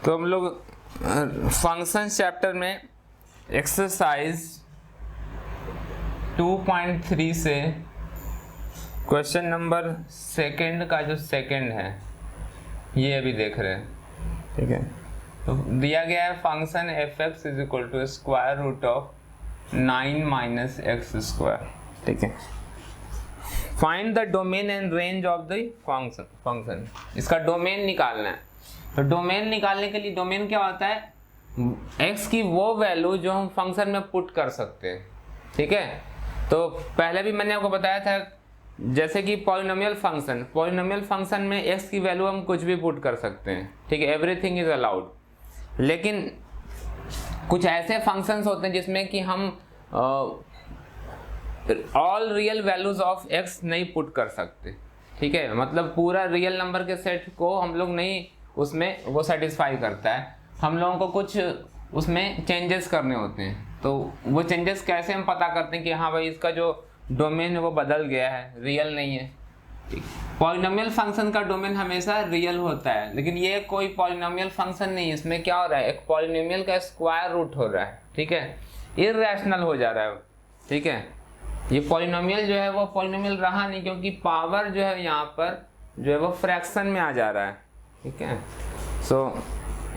तो हम लोग फंक्शन चैप्टर में एक्सरसाइज 2.3 से क्वेश्चन नंबर सेकंड का जो सेकंड है ये अभी देख रहे हैं। ठीक है, तो दिया गया है function F x is equal to square root of 9 minus x square. ठीक है, find the domain and range of the function. इसका डोमेन निकालना है। तो डोमेन निकालने के लिए डोमेन क्या होता है, x की वो वैल्यू जो हम फंक्शन में पुट कर सकते हैं। ठीक है, तो पहले भी मैंने आपको बताया था जैसे कि पॉलिनोमियल फंक्शन में x की वैल्यू हम कुछ भी पुट कर सकते हैं। ठीक है, एवरीथिंग इज अलाउड। लेकिन कुछ ऐसे फंक्शंस होते हैं जिसमें कि हम all real values of x नहीं पुट कर सकते। ठीक है, मतलब पूरा रियल नंबर के सेट को हम लोग नहीं उसमें वो सेटिस्फाई करता है। हम लोगों को कुछ उसमें चेंजेस करने होते हैं। तो वो चेंजेस कैसे हम पता करते हैं कि हाँ भाई इसका जो डोमेन है वो बदल गया है, रियल नहीं है। पॉलिनोमियल फंक्शन का डोमेन हमेशा रियल होता है, लेकिन ये कोई पॉलिनोमियल फंक्शन नहीं है। इसमें क्या हो रहा है, एक पॉलिनोमियल का स्क्वायर रूट हो रहा है। ठीक है, इर्रेशनल हो जा रहा है। ठीक है, ये पॉलिनोमियल जो है वो पॉलिनोमियल रहा नहीं, क्योंकि पावर जो है यहाँ पर जो है वो फ्रैक्शन में आ जा रहा है। ठीक है, सो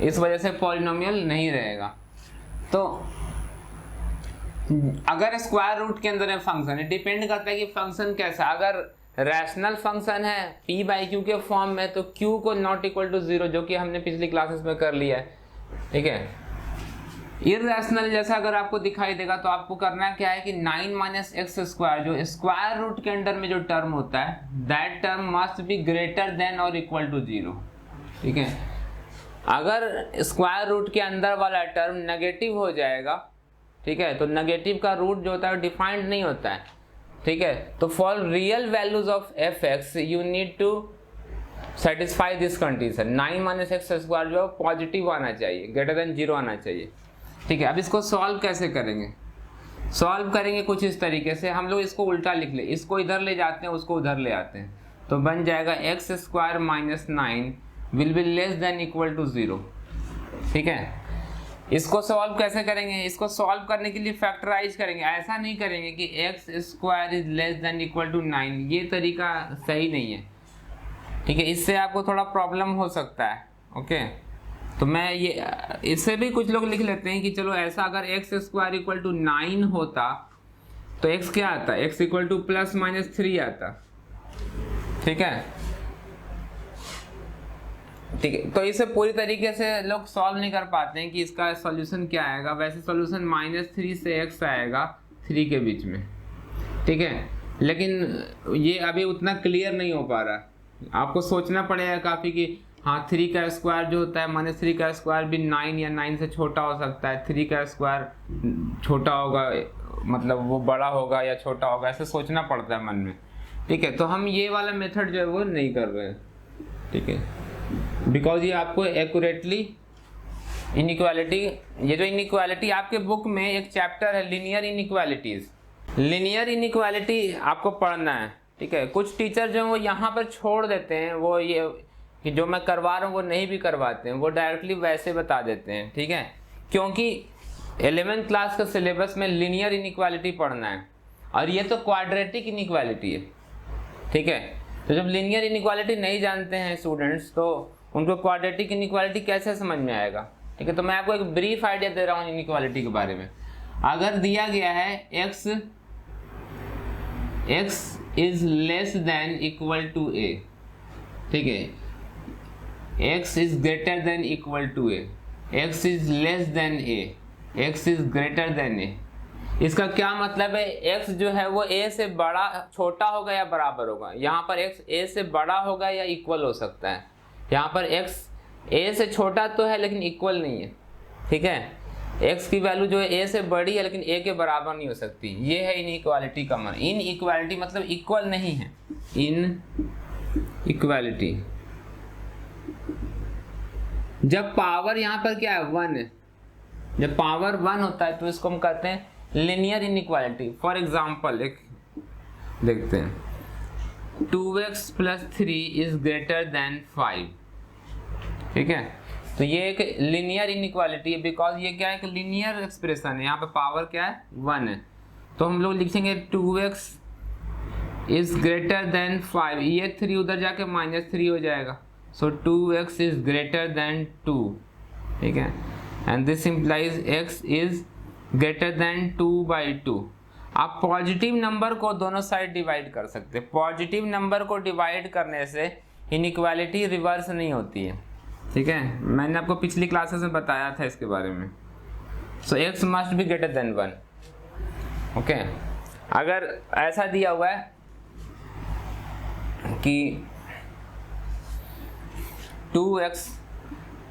इस वजह से पॉलिनोमियल नहीं रहेगा। तो अगर स्क्वायर रूट के अंदर है फंक्शन, है डिपेंड करता है कि फंक्शन कैसा। अगर रैशनल फंक्शन है p बाई क्यू के फॉर्म में, तो q को नॉट इक्वल टू 0, जो कि हमने पिछली क्लासेस में कर लिया है। ठीक है, इर्रेशनल जैसा अगर आपको दिखाई देगा तो आपको करना क्या है कि 9 माइनस एक्स स्क्वायर जो स्क्वायर रूट के अंडर में जो टर्म होता है, that term must be greater then और इक्वल टू 0। ठीक है, अगर स्क्वायर रूट के अंदर वाला टर्म नेगेटिव हो जाएगा, ठीक है, तो नेगेटिव का रूट जो होता है डिफाइंड नहीं होता है। ठीक है, तो for real values of F X you need to satisfy this condition. 9 minus x square जो है पॉजिटिव आना चाहिए, ग्रेटर देन 0 आना चाहिए। ठीक है, अब इसको सॉल्व कैसे करेंगे? सॉल्व करेंगे कुछ इस तरीके से, हम लोग इसको उल्टा लिख ले, इसको इधर ले जाते हैं, उसको उधर ले आते हैं, तो बन जाएगा x square minus 9 will be less than equal to 0। ठीक है, इसको सॉल्व कैसे करेंगे? इसको सॉल्व करने के लिए फैक्टराइज करेंगे। ऐसा नहीं करेंगे कि x square is less than equal to 9, ये तरीका सही नहीं है। ठीक है, इससे आपको थोड़ा प्रॉब्लम हो सकता है। ओके, तो मैं ये इससे भी कुछ लोग लिख लेते हैं कि चलो ऐसा अगर एक्स स्क्वायर इक्वल टू 9 होता तो एक्स क्या आता, x equal to plus minus 3 आता। ठीक है, ठीक है, तो इसे पूरी तरीके से लोग सॉल्व नहीं कर पाते हैं कि इसका सॉल्यूशन क्या आएगा। वैसे सॉल्यूशन -3 से x आएगा 3 के बीच में। ठीक है, लेकिन ये अभी उतना क्लियर नहीं हो पा रहा। आपको सोचना पड़ेगा काफ़ी कि हाँ 3 का स्क्वायर जो होता है -3 का स्क्वायर भी 9 या 9 से छोटा हो सकता है। 3 का स्क्वायर छोटा होगा, मतलब वो बड़ा होगा या छोटा होगा, ऐसे सोचना पड़ता है मन में। ठीक है, तो हम ये वाला मेथड जो है वो नहीं कर रहे हैं। ठीक है, बिकॉज ये आपको एक्यूरेटली इनइक्वालिटी, ये जो इनइक्वालिटी आपके बुक में एक चैप्टर है लीनियर इनइक्वालिटीज, लीनियर इनइक्वालिटी आपको पढ़ना है। ठीक है, कुछ टीचर जो है वो यहाँ पर छोड़ देते हैं, वो ये कि जो मैं करवा रहा हूँ वो नहीं भी करवाते हैं, वो डायरेक्टली वैसे बता देते हैं। ठीक है, क्योंकि 11th क्लास का सिलेबस में लीनियर इनइक्वालिटी पढ़ना है, और ये तो क्वाड्रेटिक इनइक्वालिटी है। ठीक है, तो जब लीनियर इनइक्वालिटी नहीं जानते हैं स्टूडेंट्स, तो उनको क्वाड्रेटिक इनइक्वालिटी कैसे समझ में आएगा? ठीक है, तो मैं आपको एक ब्रीफ आइडिया दे रहा हूँ इनइक्वालिटी के बारे में। अगर दिया गया है x is less than equal to a, ठीक है, x is greater than equal to a, x is less than a, x is greater than a, इसका क्या मतलब है? x जो है वो a से बड़ा, छोटा होगा या बराबर होगा। यहाँ पर x a से बड़ा होगा या इक्वल हो सकता है। यहाँ पर x a से छोटा तो है लेकिन इक्वल नहीं है। ठीक है, x की वैल्यू जो है a से बड़ी है लेकिन a के बराबर नहीं हो सकती। ये है इनइक्वालिटी का मतलब। इनइक्वालिटी मतलब इक्वल नहीं है। इनइक्वालिटी जब पावर यहाँ पर क्या है, 1 है, जब पावर 1 होता है तो इसको हम कहते हैं लीनियर इनइक्वालिटी। फॉर एग्जाम्पल एक देखते हैं, 2x + 3 इज ग्रेटर देन 5। ठीक है, तो ये एक लीनियर इनइक्वालिटी है, बिकॉज ये क्या है, एक लीनियर एक्सप्रेशन है, यहाँ पे पावर क्या है 1 है। तो हम लोग लिखेंगे 2x इज ग्रेटर देन 5, ये 3 उधर जाके -3 हो जाएगा, सो 2x इज ग्रेटर देन 2, ठीक है, and this implies x is greater then 2/2। आप पॉजिटिव नंबर को दोनों साइड डिवाइड कर सकते हैं, पॉजिटिव नंबर को डिवाइड करने से इनइक्वालिटी रिवर्स नहीं होती है, ठीक है, मैंने आपको पिछली क्लासेस में बताया था इसके बारे में। सो x must be greater then 1, okay. अगर ऐसा दिया हुआ है कि 2x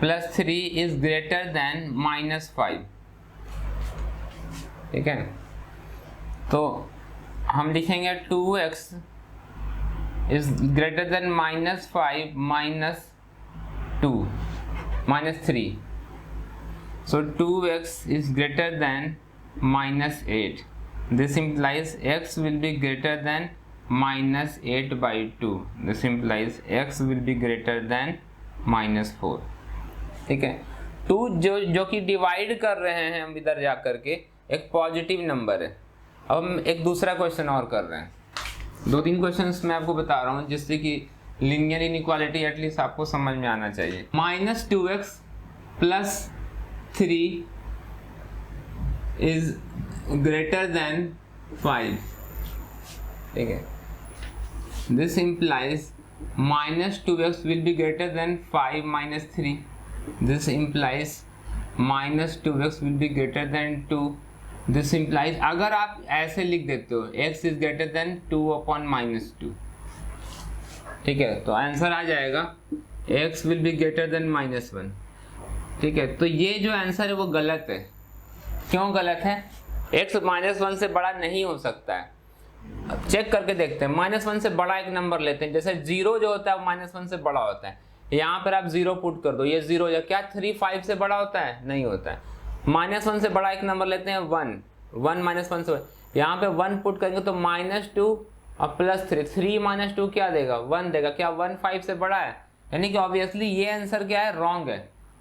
+ 3 इज ग्रेटर देन -5, ठीक है, तो हम लिखेंगे 2x is greater then -5 -2 -3, so 2x is greater than -8. This implies x will be greater than -8/2. This implies x will be greater than -4, ठीक है। 2 जो कि डिवाइड कर रहे हैं हम इधर जा करके एक पॉजिटिव नंबर है। अब हम एक दूसरा क्वेश्चन और कर रहे हैं, 2-3 क्वेश्चंस मैं आपको बता रहा हूँ जिससे कि लीनियर इनइक्वालिटी एटलीस्ट आपको समझ में आना चाहिए। -2x + 3 इज ग्रेटर देन 5, ठीक है, this implies -2x will be greater then 5 - 3, this implies -2x will be greater then 2, this implies, अगर आप ऐसे लिख देते हो x इज ग्रेटर देन 2/-2, ठीक है, तो आंसर आ जाएगा x will be greater then -1, ठीक है। तो ये जो आंसर है वो गलत है। क्यों गलत है? x -1 से बड़ा नहीं हो सकता है। अब चेक करके देखते हैं, -1 से बड़ा एक नंबर लेते हैं, जैसे 0 जो होता है वो -1 से बड़ा होता है, यहाँ पर आप 0 पुट कर दो, ये 0 या क्या 3 5 से बड़ा होता है? नहीं होता है। -1 से बड़ा एक नंबर लेते हैं 1 -1 से, यहाँ पे 1 पुट करेंगे तो -2 और +3, 3 - 2 क्या देगा? 1 देगा। क्या 1 5 से बड़ा है? यानी कि ऑब्वियसली ये आंसर क्या है? रॉन्ग है।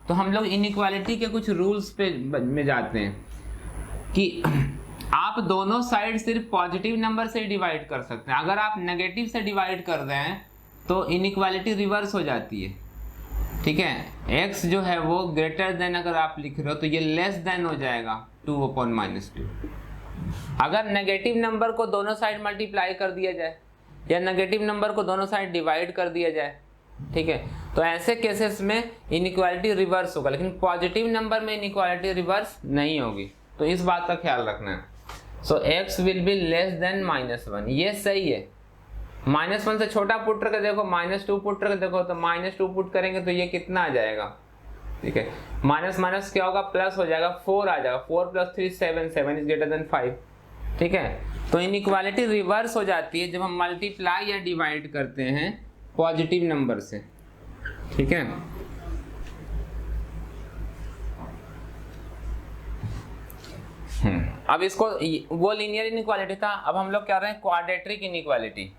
तो हम लोग इनइक्वालिटी के कुछ रूल्स पे में जाते हैं कि आप दोनों साइड सिर्फ पॉजिटिव नंबर से डिवाइड कर सकते हैं। अगर आप नेगेटिव से डिवाइड कर रहे हैं तो इनइक्वालिटी रिवर्स हो जाती है, ठीक है। x जो है वो ग्रेटर देन अगर आप लिख रहे हो तो ये लेस देन हो जाएगा 2/-2। अगर नेगेटिव नंबर को दोनों साइड मल्टीप्लाई कर दिया जाए या नेगेटिव नंबर को दोनों साइड डिवाइड कर दिया जाए, ठीक है, तो ऐसे केसेस में इनइक्वालिटी रिवर्स होगा, लेकिन पॉजिटिव नंबर में इनइक्वालिटी रिवर्स नहीं होगी। तो इस बात का ख्याल रखना है। सो x will be less then -1, ये सही है। -1 से छोटा पुट करके देखो, -2 पुट करके देखो, तो -2 पुट करेंगे तो ये कितना आ जाएगा, ठीक है, माइनस क्या होगा? प्लस हो जाएगा, 4 आ जाएगा, 4 + 3 7, 7 इज ग्रेटर देन 5, ठीक है। तो इनइक्वालिटी रिवर्स हो जाती है जब हम मल्टीप्लाई या डिवाइड करते हैं पॉजिटिव नंबर से, ठीक है। अब इसको, वो लीनियर इनइक्वालिटी था, अब हम लोग क्या रहे हैं? Quadratic inequality.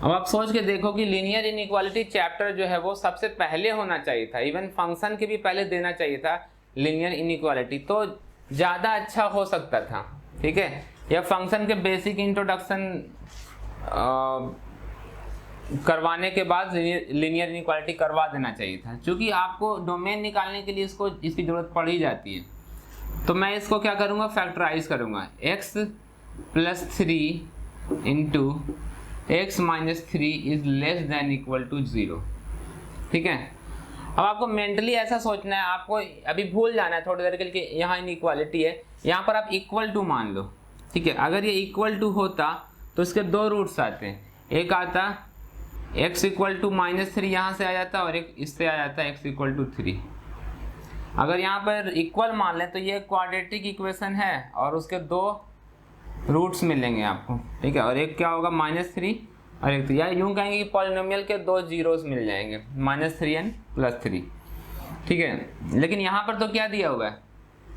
अब आप सोच के देखो कि लीनियर इनइक्वालिटी चैप्टर जो है वो सबसे पहले होना चाहिए था, इवन फंक्शन के भी पहले देना चाहिए था लीनियर इनइक्वालिटी, तो ज़्यादा अच्छा हो सकता था, ठीक है। या फंक्शन के बेसिक इंट्रोडक्शन करवाने के बाद लीनियर इनइक्वालिटी करवा देना चाहिए था, क्योंकि आपको डोमेन निकालने के लिए इसकी ज़रूरत पड़ ही जाती है। तो मैं इसको क्या करूँगा? फैक्टराइज करूँगा, x + 3 into x - 3 is less than equal to 0, ठीक है। अब आपको मेंटली ऐसा सोचना है, आपको अभी भूल जाना है थोड़ी देर के लिए, यहाँ इनइक्वालिटी है, यहाँ पर आप इक्वल टू मान लो, ठीक है। अगर ये इक्वल टू होता तो इसके 2 रूट्स आते हैं, एक आता x = -3 यहाँ से आ जाता और एक इससे आ जाता x = 3। अगर यहाँ पर इक्वल मान लें तो ये क्वाड्रेटिक इक्वेशन है और उसके 2 रूट्स मिलेंगे आपको, ठीक है। और एक क्या होगा? -3 और एक, या यूँ कहेंगे कि पॉलिनोमियल के 2 जीरोस मिल जाएंगे, -3n + 3, ठीक है। लेकिन यहाँ पर तो क्या दिया हुआ है?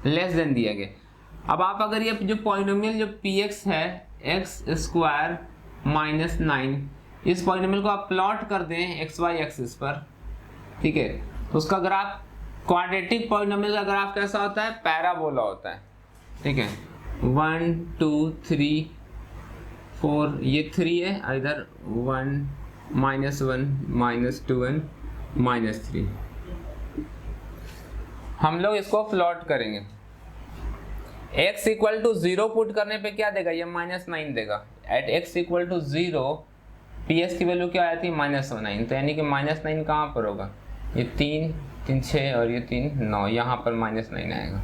लेस देन दिया गया। अब आप अगर ये जो पॉलिनोमियल जो px है x² - 9, इस पॉलिनोमियल को आप प्लॉट कर दें xy एक्सिस पर, ठीक है। तो उसका ग्राफ क्वाड्रेटिक पॉलिनोमियल का ग्राफ कैसा होता है, पैराबोला होता है, ठीक है। 1 2 3 4 ये 3 है, इधर 1 -1 -2 -3। हम लोग इसको प्लॉट करेंगे। x इक्वल टू 0 पुट करने पे क्या देगा, ये -9 देगा। At x equal to 0 PS की वैल्यू क्या आती है, -9। तो यानी कि -9 कहाँ पर होगा, ये 3 3 6 और ये 3 9, यहाँ पर -9 आएगा।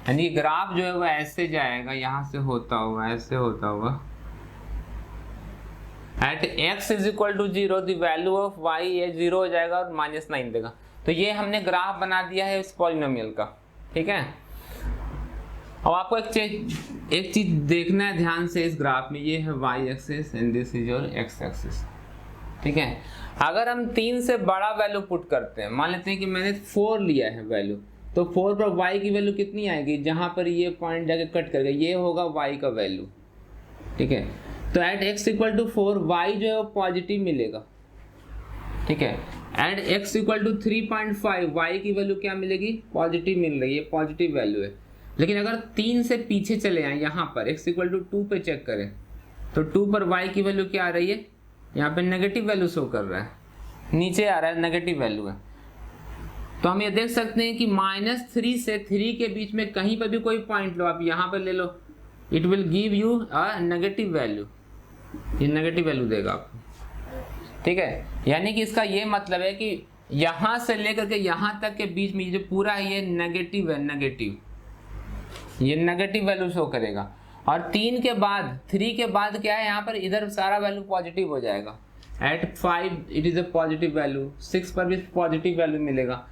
यानी ग्राफ जो है वो ऐसे जाएगा, यहाँ से होता हुआ ऐसे होता हुआ। At x is equal to 0 the value of y ये 0 हो जाएगा और -9 देगा। तो ये हमने ग्राफ बना दिया है इस पॉलिनोमियल का, ठीक है। अब आपको एक चीज देखना है ध्यान से इस ग्राफ में, ये है y axis and this is your x axis, ठीक है। अगर हम 3 से बड़ा वैल्यू पुट करते हैं, मान लेते हैं कि मैंने 4 लिया है वैल्यू, तो 4 पर y की वैल्यू कितनी आएगी, जहां पर ये पॉइंट जाके कट करेगा, ये होगा y का वैल्यू, ठीक है। तो at x equal to 4 y जो है वो पॉजिटिव मिलेगा, ठीक है। At x equal to 3.5 y की वैल्यू क्या मिलेगी, पॉजिटिव मिल रही है, पॉजिटिव वैल्यू है। लेकिन अगर 3 से पीछे चले आए, यहाँ पर x इक्वल टू 2 पे चेक करें, तो 2 पर y की वैल्यू क्या आ रही है, यहाँ पे नेगेटिव वैल्यू शो कर रहा है, नीचे आ रहा है नेगेटिव वैल्यू है। तो हम ये देख सकते हैं कि -3 से 3 के बीच में कहीं पर भी कोई पॉइंट लो, आप यहाँ पर ले लो, it will give you a negative value, ये नेगेटिव वैल्यू देगा आपको, ठीक है। यानी कि इसका ये मतलब है कि यहाँ से लेकर के यहाँ तक के बीच में जो पूरा है ये नेगेटिव है, नेगेटिव, ये नेगेटिव वैल्यू शो करेगा। और 3 के बाद 3 के बाद क्या है, यहाँ पर इधर सारा वैल्यू पॉजिटिव हो जाएगा। At 5 it is a positive value, 6 पर भी पॉजिटिव वैल्यू मिलेगा।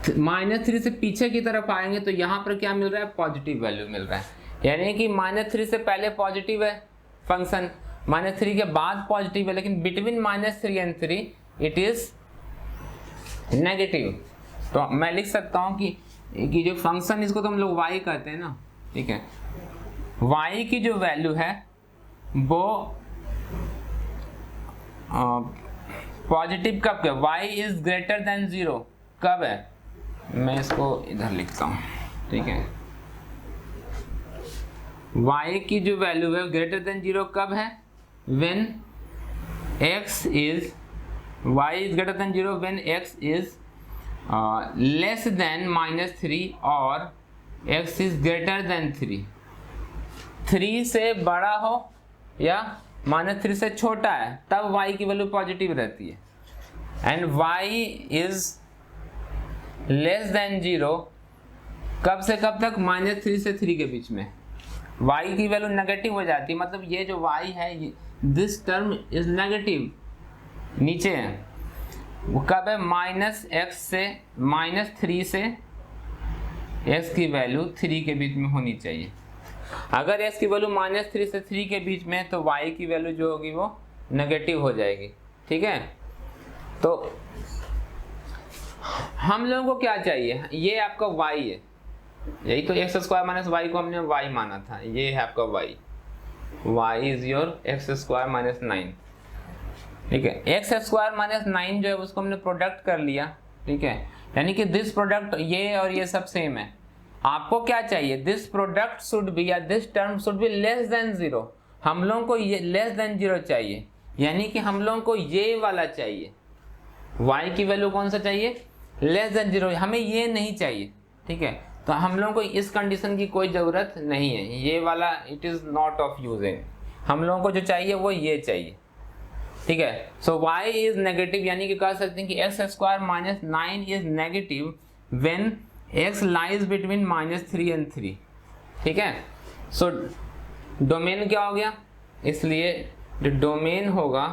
-3 से पीछे की तरफ आएंगे तो यहाँ पर क्या मिल रहा है, पॉजिटिव वैल्यू मिल रहा है। यानी कि -3 से पहले पॉजिटिव है फंक्शन, -3 के बाद पॉजिटिव है, लेकिन between -3 and 3 it is negative. तो मैं लिख सकता हूँ कि जो फंक्शन, इसको तो हम लोग y कहते हैं ना, ठीक है। y की जो वैल्यू है वो पॉजिटिव कब है, y इज ग्रेटर देन 0 कब है, मैं इसको इधर लिखता हूँ, ठीक है। y की जो वैल्यू है ग्रेटर देन 0 कब है, when x is y is greater than 0 when x is less than -3 और x is greater than 3। 3 से बड़ा हो या -3 से छोटा है तब y की वैल्यू पॉजिटिव रहती है, and y is less than 0 कब से कब तक, -3 से 3 के बीच में y की वैल्यू नेगेटिव हो जाती है। मतलब ये जो y है, दिस टर्म इज नेगेटिव, नीचे है, वो कब है, -x से -3 से x की वैल्यू 3 के बीच में होनी चाहिए। अगर x की वैल्यू -3 से 3 के बीच में, तो y की वैल्यू जो होगी वो नेगेटिव हो जाएगी, ठीक है। तो हम लोगों को क्या चाहिए, ये आपका y है, यही तो x² - y को हमने y माना था, ये है आपका y इज योर x² - 9, ठीक है। x² - 9 जो है उसको हमने प्रोडक्ट कर लिया, ठीक है। यानी कि दिस प्रोडक्ट, ये और ये सब सेम है। आपको क्या चाहिए, दिस प्रोडक्ट शुड बी या this term should be less then 0। हम लोगों को ये लेस देन 0 चाहिए, यानी कि हम लोगों को ये वाला चाहिए, y की वैल्यू कौन सा चाहिए, लेस देन 0, हमें ये नहीं चाहिए, ठीक है। तो हम लोगों को इस कंडीशन की कोई ज़रूरत नहीं है, ये वाला it is not of using. हम लोगों को जो चाहिए वो ये चाहिए, ठीक है। सो y इज नेगेटिव, यानी कि कह सकते हैं कि x² - 9 is negative when x lies between -3 and 3, ठीक है। सो डोमेन क्या हो गया, इसलिए जो डोमेन होगा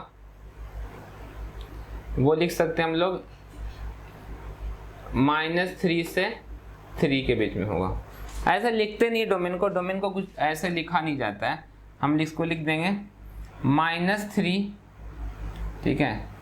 वो लिख सकते हैं हम लोग -3 से 3 के बीच में होगा। ऐसा लिखते नहीं डोमेन को कुछ ऐसे लिखा नहीं जाता है, हम इसको लिख देंगे -3, ठीक है।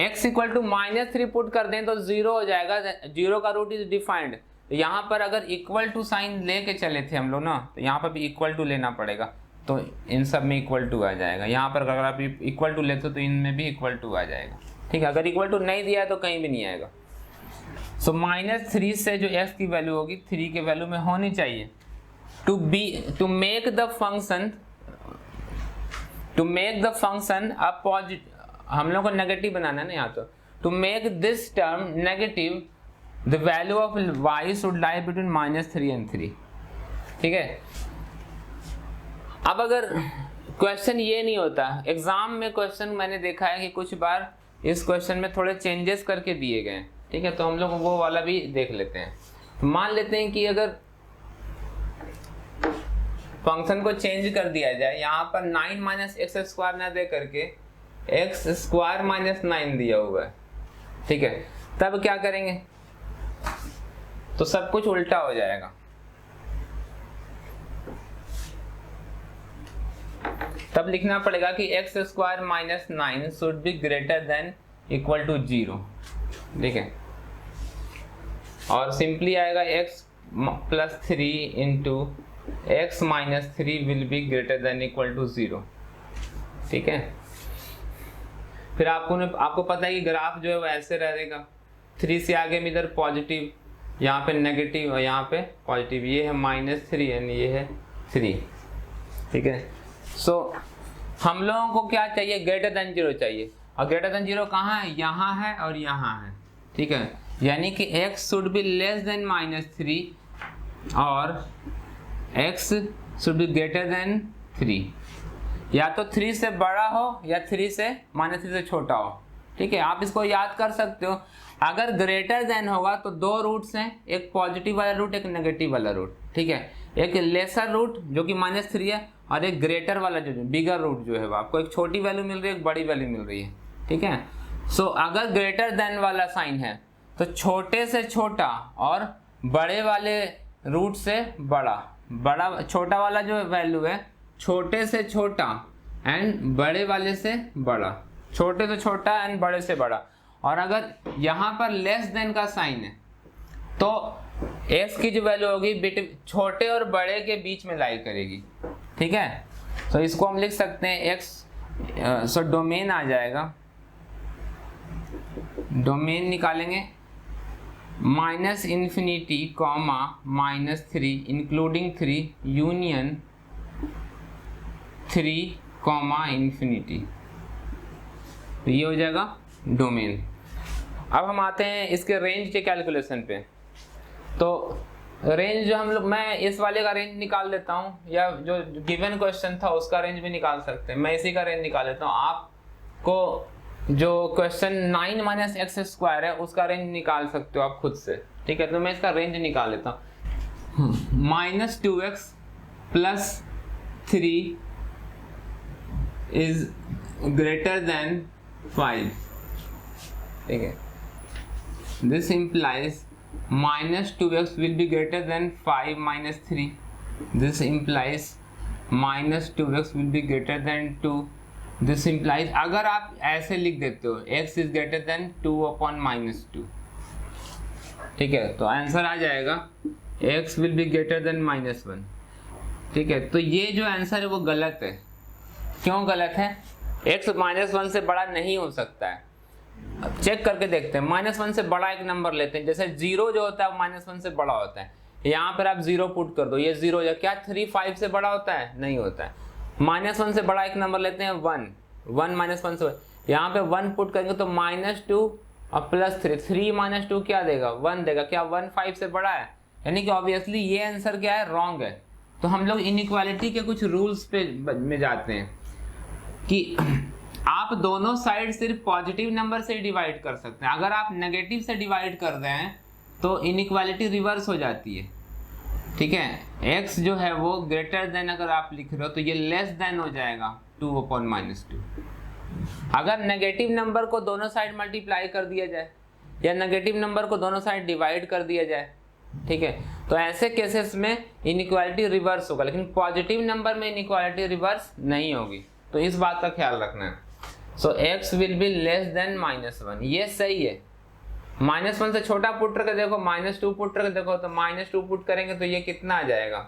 x इक्वल टू -3 पुट कर दें तो 0 हो जाएगा, 0 का रूट इज डिफाइंड। तो यहाँ पर अगर इक्वल टू साइन लेके चले थे हम लोग ना, तो यहाँ पर भी इक्वल टू लेना पड़ेगा, तो इन सब में इक्वल टू आ जाएगा। यहाँ पर अगर आप इक्वल टू लेते हो तो इनमें भी इक्वल टू आ जाएगा, ठीक है, अगर इक्वल टू नहीं दिया है तो कहीं भी नहीं आएगा। सो -3 से जो x की वैल्यू होगी 3 के वैल्यू में होनी चाहिए। टू मेक द फंक्शन अब हम लोग को नेगेटिव बनाना है ना यहाँ, तो to make this term negative the value of y should lie between -3 and 3। ठीक है, अब अगर क्वेश्चन ये नहीं होता, एग्जाम में क्वेश्चन मैंने देखा है कि कुछ बार इस क्वेश्चन में थोड़े चेंजेस करके दिए गए। ठीक है, तो हम लोग वो वाला भी देख लेते हैं। मान लेते हैं कि अगर फंक्शन को चेंज कर दिया जाए, यहाँ पर 9 - x² ना दे करके x² - 9 दिया हुआ है। ठीक है, तब क्या करेंगे, तो सब कुछ उल्टा हो जाएगा। तब लिखना पड़ेगा कि x² - 9 should be greater than equal to 0। ठीक है, और सिंपली आएगा x + 3 into x - 3 will be greater than equal to 0। ठीक है, फिर आपको पता है कि ग्राफ जो है वो ऐसे रहेगा, 3 से आगे में इधर पॉजिटिव, यहाँ पे नेगेटिव और यहाँ पे पॉजिटिव, ये है -3 एंड ये है 3। ठीक है, सो हम लोगों को क्या चाहिए, ग्रेटर देन 0 चाहिए, और ग्रेटर देन 0 कहाँ है, यहाँ है और यहाँ है। ठीक है, यानी कि x should be less then -3 और x should be greater then 3, या तो 3 से बड़ा हो या 3 से -3 से छोटा हो। ठीक है, आप इसको याद कर सकते हो। अगर ग्रेटर देन होगा तो 2 रूट्स हैं, एक पॉजिटिव वाला रूट, एक नेगेटिव वाला रूट। ठीक है, एक लेसर रूट जो कि -3 है, और एक ग्रेटर वाला जो बिगर रूट जो है वो आपको एक छोटी वैल्यू मिल रही है, एक बड़ी वैल्यू मिल रही है। ठीक है, सो अगर ग्रेटर देन वाला साइन है तो छोटे से छोटा और बड़े वाले रूट से बड़ा छोटा वाला जो वैल्यू है छोटे से छोटा एंड बड़े वाले से बड़ा, छोटे से छोटा एंड बड़े से बड़ा। और अगर यहाँ पर लेस देन का साइन है तो x की जो वैल्यू होगी छोटे और बड़े के बीच में लाई करेगी। ठीक है, तो इसको हम लिख सकते हैं x, सो डोमेन आ जाएगा, डोमेन निकालेंगे -∞, -3 इंक्लूडिंग 3 यूनियन 3, ∞। तो ये हो जाएगा डोमेन। अब हम आते हैं इसके रेंज के कैलकुलेशन पे। तो रेंज जो हम लोग, मैं इस वाले का रेंज निकाल लेता हूँ, या जो गिवन क्वेश्चन था उसका रेंज भी निकाल सकते हैं। मैं इसी का रेंज निकाल लेता हूँ। आपको जो क्वेश्चन 9 - x² है उसका रेंज निकाल सकते हो आप खुद से। ठीक है, तो मैं इसका रेंज निकाल लेता हूँ। -2x + 3 is greater then 5। ठीक है, this implies -2x will be greater than 5 - 3. This implies -2x will be greater than 2. This implies, अगर आप ऐसे लिख देते हो x is greater than 2/-2, ठीक है, तो आंसर आ जाएगा x will be greater than -1। ठीक है, तो ये जो आंसर है वो गलत है। क्यों गलत है? x -1 से बड़ा नहीं हो सकता है। अब चेक करके देखते हैं, -1 से बड़ा एक नंबर लेते हैं, जैसे 0 जो होता है -1 से बड़ा होता है। यहाँ पर आप 0 पुट कर दो, ये 0 या क्या 3 5 से बड़ा होता है? नहीं होता है। -1 से बड़ा एक नंबर लेते हैं 1 -1 से, यहाँ पे 1 पुट करेंगे तो -2 और +3, 3 - 2 क्या देगा? 1 देगा। क्या 1 5 से बड़ा है? यानी कि ऑब्वियसली ये आंसर क्या है? रॉन्ग है। तो हम लोग इनइक्वालिटी के कुछ रूल्स पे में जाते हैं कि आप दोनों साइड सिर्फ पॉजिटिव नंबर से डिवाइड कर सकते हैं। अगर आप नेगेटिव से डिवाइड कर रहे हैं तो इनइक्वालिटी रिवर्स हो जाती है। ठीक है, x जो है वो ग्रेटर देन अगर आप लिख रहे हो तो ये लेस देन हो जाएगा 2/-2। अगर नेगेटिव नंबर को दोनों साइड मल्टीप्लाई कर दिया जाए या नेगेटिव नंबर को दोनों साइड डिवाइड कर दिया जाए, ठीक है, तो ऐसे केसेस में इनइक्वालिटी रिवर्स होगा, लेकिन पॉजिटिव नंबर में इनइक्वालिटी रिवर्स नहीं होगी। तो इस बात का ख्याल रखना है। सो x will be less then -1, ये सही है। -1 से छोटा पुट करके देखो, -2 पुट करके देखो, तो -2 पुट करेंगे तो ये कितना आ जाएगा?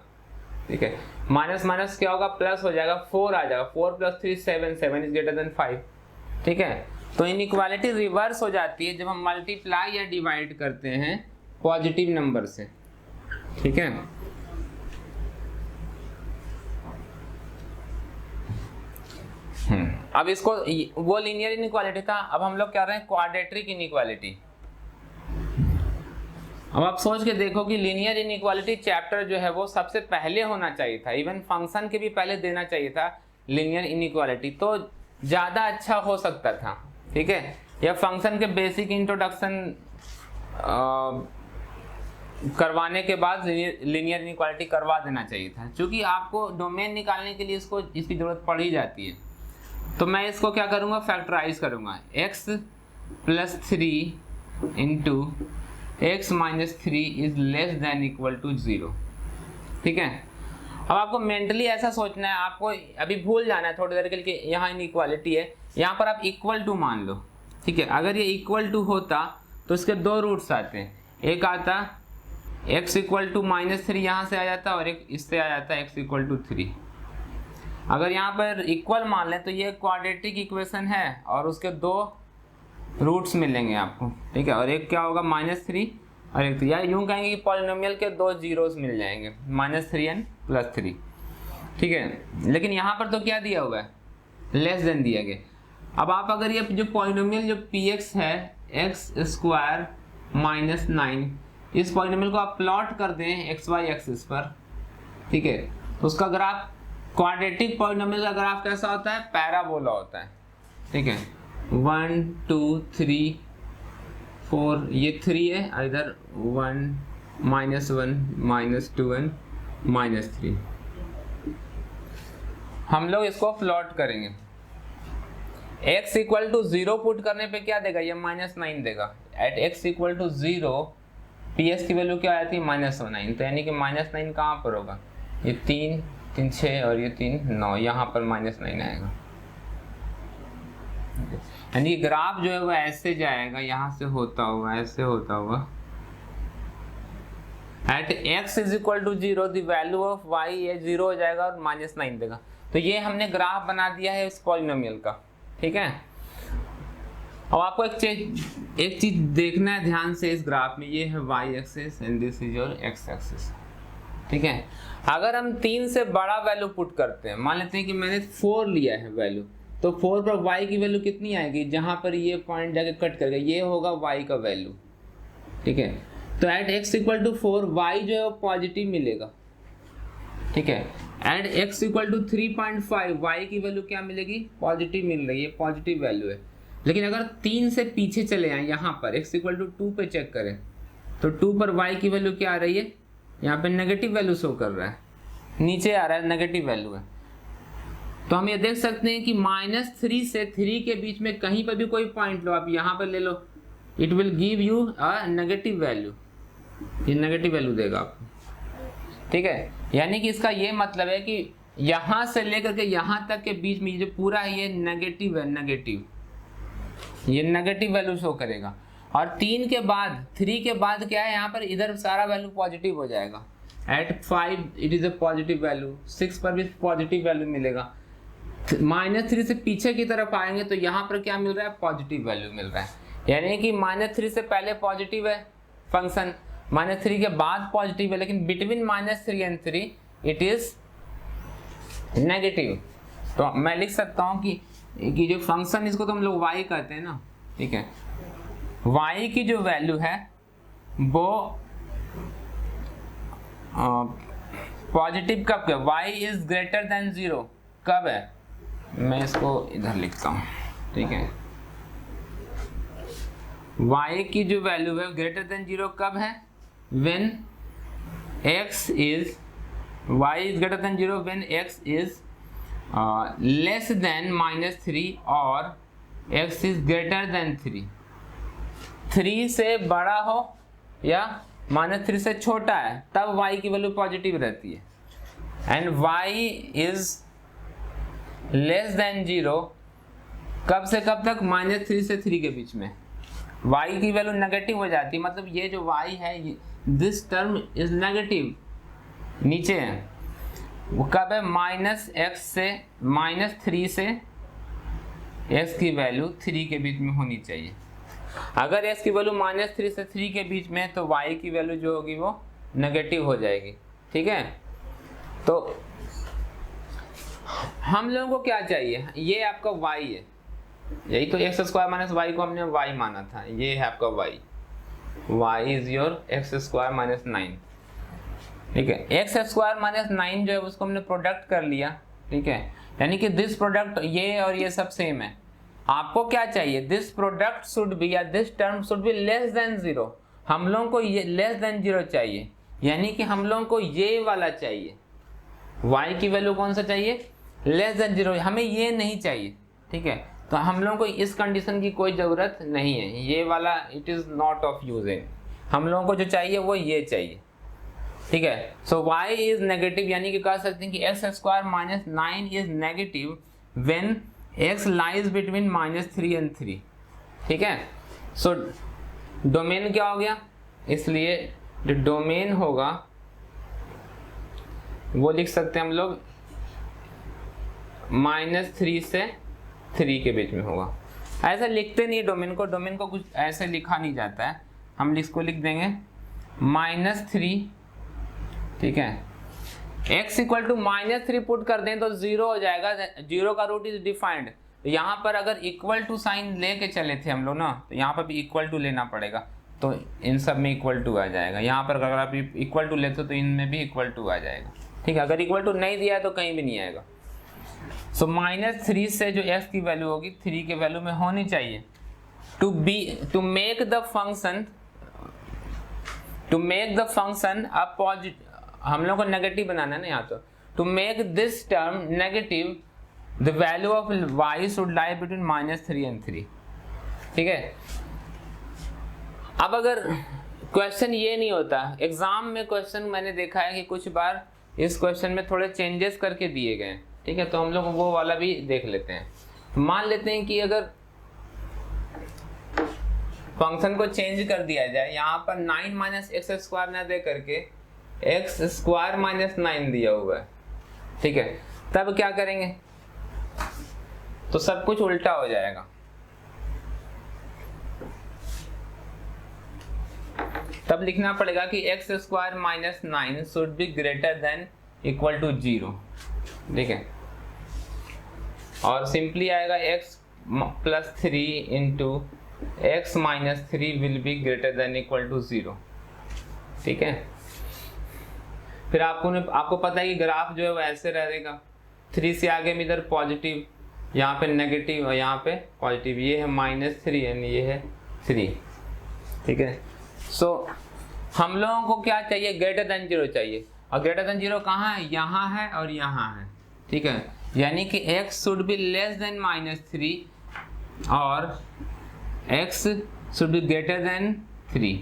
ठीक है, माइनस क्या होगा? प्लस हो जाएगा, 4 आ जाएगा। 4 + 3 7 इज ग्रेटर देन 5। ठीक है, तो इनइक्वालिटी रिवर्स हो जाती है जब हम मल्टीप्लाई या डिवाइड करते हैं पॉजिटिव नंबर से, ठीक है। अब इसको, वो लीनियर इनइक्वालिटी था, अब हम लोग क्या रहे हैं क्वाड्रेटिक इनइक्वालिटी। अब आप सोच के देखो कि लीनियर इनइक्वालिटी चैप्टर जो है वो सबसे पहले होना चाहिए था, इवन फंक्शन के भी पहले देना चाहिए था लीनियर इनइक्वालिटी, तो ज़्यादा अच्छा हो सकता था, ठीक है। या फंक्शन के बेसिक इंट्रोडक्शन करवाने के बाद लीनियर इनइक्वालिटी करवा देना चाहिए था, क्योंकि आपको डोमेन निकालने के लिए इसकी ज़रूरत पड़ ही जाती है। तो मैं इसको क्या करूँगा, फैक्टराइज करूँगा, x + 3 into x - 3 is less than equal to 0, ठीक है। अब आपको मेंटली ऐसा सोचना है, आपको अभी भूल जाना है थोड़ी देर के लिए, यहाँ इनइक्वालिटी है, यहाँ पर आप इक्वल टू मान लो, ठीक है। अगर ये इक्वल टू होता तो इसके दो रूट्स आते हैं, एक आता x = -3 यहाँ से आ जाता और एक इससे आ जाता x = 3। अगर यहाँ पर इक्वल मान लें तो ये क्वाड्रेटिक इक्वेशन है और उसके दो रूट्स मिलेंगे आपको, ठीक है। और एक क्या होगा -3 और एक, या यूँ कहेंगे कि पॉलिनोमियल के दो जीरोस मिल जाएंगे, -3n + 3, ठीक है। लेकिन यहाँ पर तो क्या दिया हुआ है, लेस देन दिया गया। अब आप अगर ये जो पॉलिनोमियल जो px है x² - 9, इस पॉलिनोमियल को आप प्लॉट कर दें xy एक्सिस पर, ठीक है, तो उसका ग्राफ, क्वाड्रेटिक पॉलिनोमियल का ग्राफ कैसा होता है, पैराबोला होता है, ठीक है। 1 2 3 4, ये 3 है, इधर 1 -1 -2n -3। हम लोग इसको प्लॉट करेंगे, x = 0 पुट करने पे क्या देगा, ये -9 देगा। एट x = 0 px की वैल्यू क्या आती है, -9, तो यानी कि -9 कहाँ पर होगा, ये 3 3 6 और ये 3 9, यहाँ पर -9 आएगा। यानी ग्राफ जो है वो ऐसे जाएगा, यहाँ से होता हुआ, ऐसे होता हुआ, at x = 0 the value of y ये 0 हो जाएगा और -9 देगा। तो ये हमने ग्राफ बना दिया है इस पॉलिनोमियल का, ठीक है। अब आपको एक चीज देखना है ध्यान से इस ग्राफ में, ये है y axis and this is your x axis, ठीक है। अगर हम 3 से बड़ा वैल्यू पुट करते हैं, मान लेते हैं कि मैंने 4 लिया है वैल्यू, तो 4 पर y की वैल्यू कितनी आएगी, जहां पर ये पॉइंट जाके कट करेगा, ये होगा y का वैल्यू, ठीक है। तो एट x = 4 y जो है वो पॉजिटिव मिलेगा, ठीक है। एट x = 3.5 y की वैल्यू क्या मिलेगी, पॉजिटिव मिल रही है, पॉजिटिव वैल्यू है। लेकिन अगर 3 से पीछे चले आए, यहाँ पर x = 2 पे चेक करें, तो 2 पर y की वैल्यू क्या आ रही है, यहाँ पे नेगेटिव वैल्यू शो कर रहा है, नीचे आ रहा है, नेगेटिव वैल्यू है। तो हम ये देख सकते हैं कि -3 से 3 के बीच में कहीं पर भी कोई पॉइंट लो, आप यहाँ पर ले लो, it will give you a negative value, ये नेगेटिव वैल्यू देगा आपको, ठीक है। यानी कि इसका ये मतलब है कि यहाँ से लेकर के यहाँ तक के बीच में जो पूरा है ये नेगेटिव है, नेगेटिव, ये नेगेटिव वैल्यू शो करेगा। और 3 के बाद, 3 के बाद क्या है, यहाँ पर इधर सारा वैल्यू पॉजिटिव हो जाएगा। At 5 it is a positive value, 6 पर भी पॉजिटिव वैल्यू मिलेगा। -3 से पीछे की तरफ आएंगे तो यहाँ पर क्या मिल रहा है, पॉजिटिव वैल्यू मिल रहा है। यानी कि -3 से पहले पॉजिटिव है फंक्शन, -3 के बाद पॉजिटिव है, लेकिन between -3 and 3 it is negative. तो मैं लिख सकता हूँ कि जो फंक्शन, इसको तो हम लोग y कहते हैं ना, ठीक है, y की जो वैल्यू है वो पॉजिटिव कब है, y इज ग्रेटर देन 0 कब है, मैं इसको इधर लिखता हूँ, ठीक है। y की जो वैल्यू है ग्रेटर देन 0 कब है, when x is, y is greater than 0 when x is less than -3 और x is greater than 3। 3 से बड़ा हो या -3 से छोटा है तब y की वैल्यू पॉजिटिव रहती है, and y is less than 0 कब से कब तक, -3 से 3 के बीच में y की वैल्यू नेगेटिव हो जाती है। मतलब ये जो y है, दिस टर्म इज नेगेटिव, नीचे है, वो कब है, -3 से x की वैल्यू 3 के बीच में होनी चाहिए। अगर x की वैल्यू -3 से 3 के बीच में है तो y की वैल्यू जो होगी वो नेगेटिव हो जाएगी। ठीक है, तो हम लोगों को क्या चाहिए, ये आपका y है, यही तो x स्क्वायर माइनस वाई को हमने y माना था, ये है आपका y is your x square minus 9। ठीक है, x स्क्वायर माइनस 9 जो है उसको हमने प्रोडक्ट कर लिया। ठीक है, यानी कि दिस प्रोडक्ट ये और ये सब सेम है। आपको क्या चाहिए, दिस प्रोडक्ट शुड बी या this term should be less then 0। हम लोगों को ये लेस देन 0 चाहिए, यानी कि हम लोगों को ये वाला चाहिए। y की वैल्यू कौन सा चाहिए, लेस देन 0, हमें ये नहीं चाहिए। ठीक है, तो हम लोगों को इस कंडीशन की कोई ज़रूरत नहीं है, ये वाला it is not of using. हम लोगों को जो चाहिए वो ये चाहिए। ठीक है, सो y इज नेगेटिव, यानी कि कह सकते हैं कि x square minus 9 is negative when x lies between -3 and 3। ठीक है, सो डोमेन क्या हो गया, इसलिए जो डोमेन होगा वो लिख सकते हैं हम लोग -3 से 3 के बीच में होगा। ऐसा लिखते नहीं डोमेन को कुछ ऐसे लिखा नहीं जाता है, हम इसको लिख देंगे -3। ठीक है, x इक्वल टू -3 पुट कर दें तो 0 हो जाएगा, 0 का रूट इज डिफाइंड। तो यहाँ पर अगर इक्वल टू साइन लेके चले थे हम लोग ना, तो यहाँ पर भी इक्वल टू लेना पड़ेगा, तो इन सब में इक्वल टू आ जाएगा। यहाँ पर अगर आप इक्वल टू लेते हो तो इनमें भी इक्वल टू आ जाएगा। ठीक है, अगर इक्वल टू नहीं दिया है तो कहीं भी नहीं आएगा। सो -3 से जो x की वैल्यू होगी 3 के वैल्यू में होनी चाहिए। To make the function a positive, हम लोग को नेगेटिव बनाना है ना यहाँ, तो to make this term negative the value of y should lie between -3 and 3। ठीक है, अब अगर क्वेश्चन ये नहीं होता, एग्जाम में क्वेश्चन मैंने देखा है कि कुछ बार इस क्वेश्चन में थोड़े चेंजेस करके दिए गए। ठीक है, तो हम लोग वो वाला भी देख लेते हैं। मान लेते हैं कि अगर फंक्शन को चेंज कर दिया जाए, यहाँ पर 9 माइनस एक्स स्क्वायर ना दे करके एक्स स्क्वायर माइनस 9 दिया हुआ है। ठीक है, तब क्या करेंगे, तो सब कुछ उल्टा हो जाएगा। तब लिखना पड़ेगा कि x square minus 9 should be greater than equal to 0। ठीक है, और सिंपली आएगा x plus 3 into x minus 3 will be greater than equal to 0। ठीक है, फिर आपको पता है कि ग्राफ जो है वो ऐसे रहेगा, 3 से आगे में इधर पॉजिटिव, यहाँ पे नेगेटिव और यहाँ पे पॉजिटिव, ये है -3 एंड ये है 3। ठीक है, सो हम लोगों को क्या चाहिए, ग्रेटर देन 0 चाहिए, और ग्रेटर देन 0 कहाँ है, यहाँ है और यहाँ है। ठीक है, यानी कि x should be less then -3 और x should be greater then 3,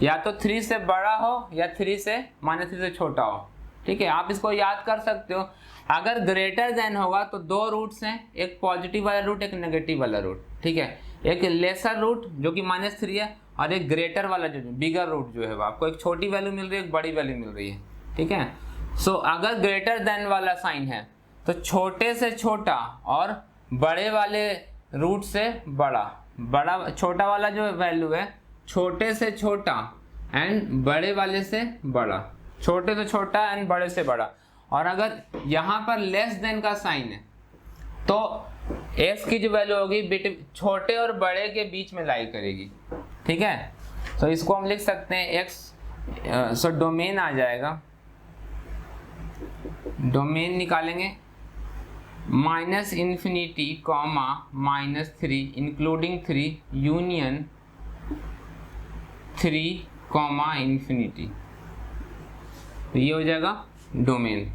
या तो 3 से बड़ा हो या 3 से -3 से छोटा हो। ठीक है, आप इसको याद कर सकते हो। अगर ग्रेटर देन होगा तो 2 रूट्स हैं, एक पॉजिटिव वाला रूट, एक नेगेटिव वाला रूट। ठीक है, एक लेसर रूट जो कि -3 है, और एक ग्रेटर वाला जो बिगर रूट जो है वो आपको एक छोटी वैल्यू मिल रही है, एक बड़ी वैल्यू मिल रही है। ठीक है, सो अगर ग्रेटर देन वाला साइन है तो छोटे से छोटा और बड़े वाले रूट से बड़ा छोटा वाला जो वैल्यू है छोटे से छोटा एंड बड़े वाले से बड़ा, छोटे से छोटा एंड बड़े से बड़ा। और अगर यहाँ पर लेस देन का साइन है तो x की जो वैल्यू होगी छोटे और बड़े के बीच में लाई करेगी। ठीक है, तो इसको हम लिख सकते हैं x, सो डोमेन आ जाएगा, डोमेन निकालेंगे -∞, -3 इंक्लूडिंग 3 यूनियन 3, ∞। तो ये हो जाएगा डोमेन।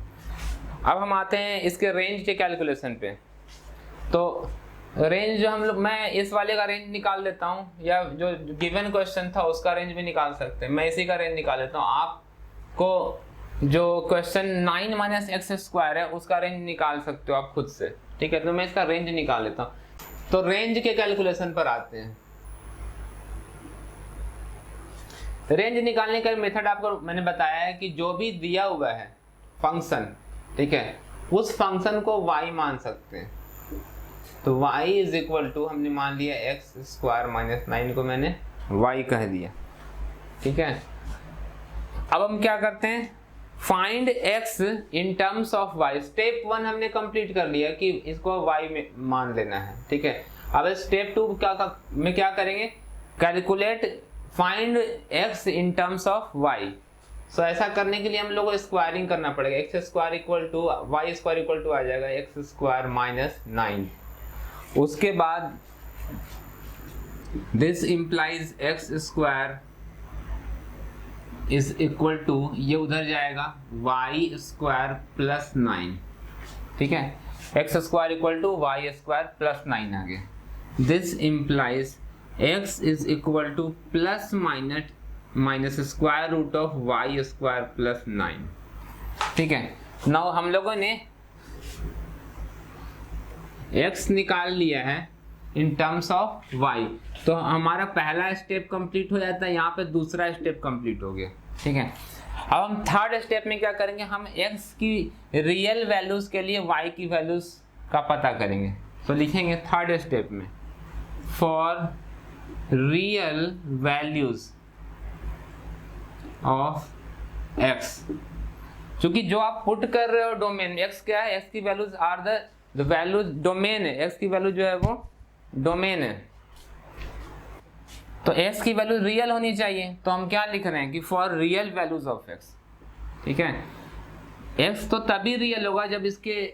अब हम आते हैं इसके रेंज के कैलकुलेशन पे। तो रेंज जो हम लोग, मैं इस वाले का रेंज निकाल लेता हूँ, या जो गिवन क्वेश्चन था उसका रेंज भी निकाल सकते हैं। मैं इसी का रेंज निकाल लेता हूँ। आपको जो क्वेश्चन 9 माइनस एक्स स्क्वायर है उसका रेंज निकाल सकते हो आप खुद से। ठीक है, तो मैं इसका रेंज निकाल लेता हूँ। तो रेंज के कैलकुलेशन पर आते हैं। रेंज निकालने का मेथड आपको मैंने बताया है कि जो भी दिया हुआ है फंक्शन, ठीक है, उस फंक्शन को y मान सकते हैं। तो y इज इक्वल टू हमने मान लिया एक्स स्क्वायर माइनस 9 को मैंने y कह दिया, ठीक है। अब हम क्या करते हैं, find x in terms of y। Step 1 हमने कंप्लीट कर लिया कि इसको y में मान लेना है, ठीक है। अब स्टेप 2 में क्या करेंगे, calculate find x in terms of y। सो ऐसा करने के लिए हम लोग को स्क्वायरिंग करना पड़ेगा। X square equal to y square equal to आ जाएगा एक्स स्क्वायर माइनस 9। उसके बाद this implies x square is equal to, ये उधर जाएगा वाई स्क्वायर प्लस 9, ठीक है। X square equal to y square plus 9 आ गया। This implies x is equal to plus minus square root of y square plus 9, ठीक है। Now हम लोगों ने x निकाल लिया है इन टर्म्स ऑफ y, तो हमारा पहला स्टेप कंप्लीट हो जाता है, यहाँ पे दूसरा स्टेप कंप्लीट हो गया, ठीक है। अब हम थर्ड स्टेप में क्या करेंगे, हम x की रियल वैल्यूज के लिए y की वैल्यूज का पता करेंगे। तो लिखेंगे थर्ड स्टेप में for real values of x, क्योंकि जो आप पुट कर रहे हो डोमेन में, x क्या है, x की values are the values, domain है, x की वैल्यू जो है वो डोमेन है, तो x की वैल्यू रियल होनी चाहिए। तो हम क्या लिख रहे हैं कि for real values of x, ठीक है। x तो तभी रियल होगा जब इसके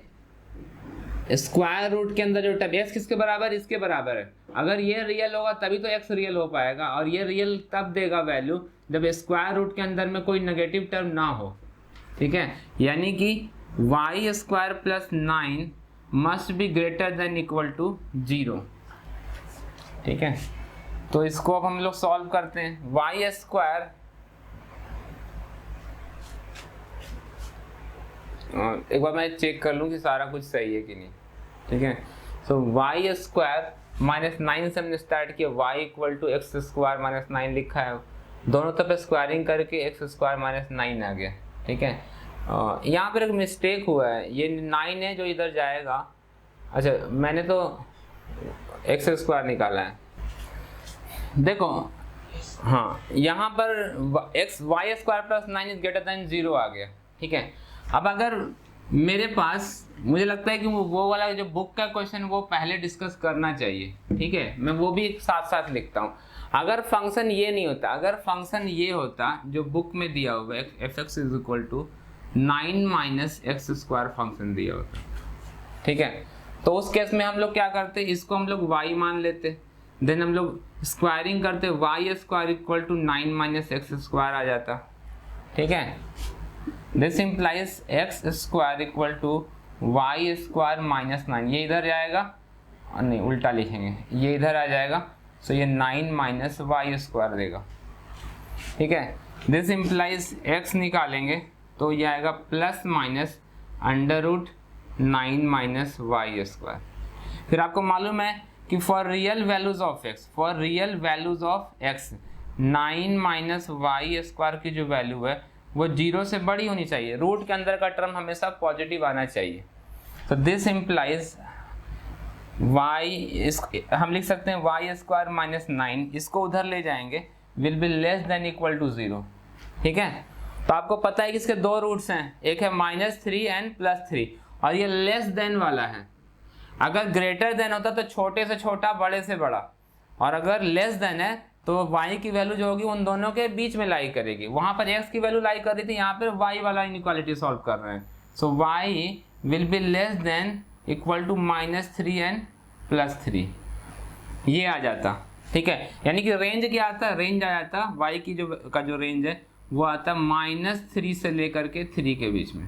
स्क्वायर रूट के अंदर जो टर्म, x किसके बराबर, इसके बराबर है। अगर ये रियल होगा तभी तो x रियल हो पाएगा, और ये रियल तब देगा वैल्यू जब स्क्वायर रूट के अंदर में कोई नेगेटिव टर्म ना हो, ठीक है। यानी कि y square plus 9 must be greater than equal to 0, ठीक है। तो इसको अब हम लोग सॉल्व करते हैं। वाई स्क्वायर, एक बार मैं चेक कर लूँ कि सारा कुछ सही है कि नहीं, ठीक है। सो वाई स्क्वायर माइनस 9 से हमने स्टार्ट किया, y equal to x square minus 9 लिखा है, दोनों तरफ स्क्वायरिंग करके एक्स स्क्वायर माइनस 9 आ गया, ठीक है। यहाँ पर एक मिस्टेक हुआ है, ये 9 है जो इधर जाएगा, अच्छा मैंने तो एक्स स्क्वायर निकाला है, देखो हाँ यहाँ पर x y square plus 9 is greater than 0 आ गया, ठीक है। अब अगर मेरे पास, मुझे लगता है कि वो वाला जो बुक का क्वेश्चन वो पहले डिस्कस करना चाहिए, ठीक है, मैं वो भी साथ साथ लिखता हूँ। अगर फंक्शन ये नहीं होता, अगर फंक्शन ये होता जो बुक में दिया हुआ है f x is equal to 9 minus x square function दिया होता, ठीक है, तो उस केस में हम लोग क्या करते, इसको हम लोग y मान लेते, देन हम लोग स्क्वायरिंग करते, y square equal to 9 minus x square आ जाता, ठीक है। This implies x square equal to y square minus 9, ये इधर जाएगा, नहीं उल्टा लिखेंगे, ये इधर आ जाएगा, सो ये 9 माइनस वाई स्क्वायर देगा, ठीक है। दिस इंप्लाइज एक्स निकालेंगे तो ये आएगा plus minus under root 9 minus y square. फिर आपको मालूम है कि for real values of x, for real values of x 9 minus y square की जो वैल्यू है वो 0 से बड़ी होनी चाहिए, रूट के अंदर का टर्म हमेशा पॉजिटिव आना चाहिए। तो दिस इम्प्लाइज वाई, हम लिख सकते हैं वाई स्क्वायर माइनस 9, इसको उधर ले जाएंगे, will be less than equal to 0, ठीक है। तो आपको पता है कि इसके दो रूट्स हैं, एक है -3 एंड +3, और ये लेस देन वाला है। अगर ग्रेटर देन होता तो छोटे से छोटा, बड़े से बड़ा, और अगर लेस देन है तो y की वैल्यू जो होगी उन दोनों के बीच में लाई करेगी। वहां पर x की वैल्यू लाई कर रही थी, यहाँ पर y वाला इनइक्वालिटी सॉल्व कर रहे हैं। So y will be less than equal to -3 and +3, ये आ जाता, ठीक है। यानी कि रेंज क्या आता, रेंज आ जाता y की जो रेंज है वो आता -3 से लेकर के 3 के बीच में,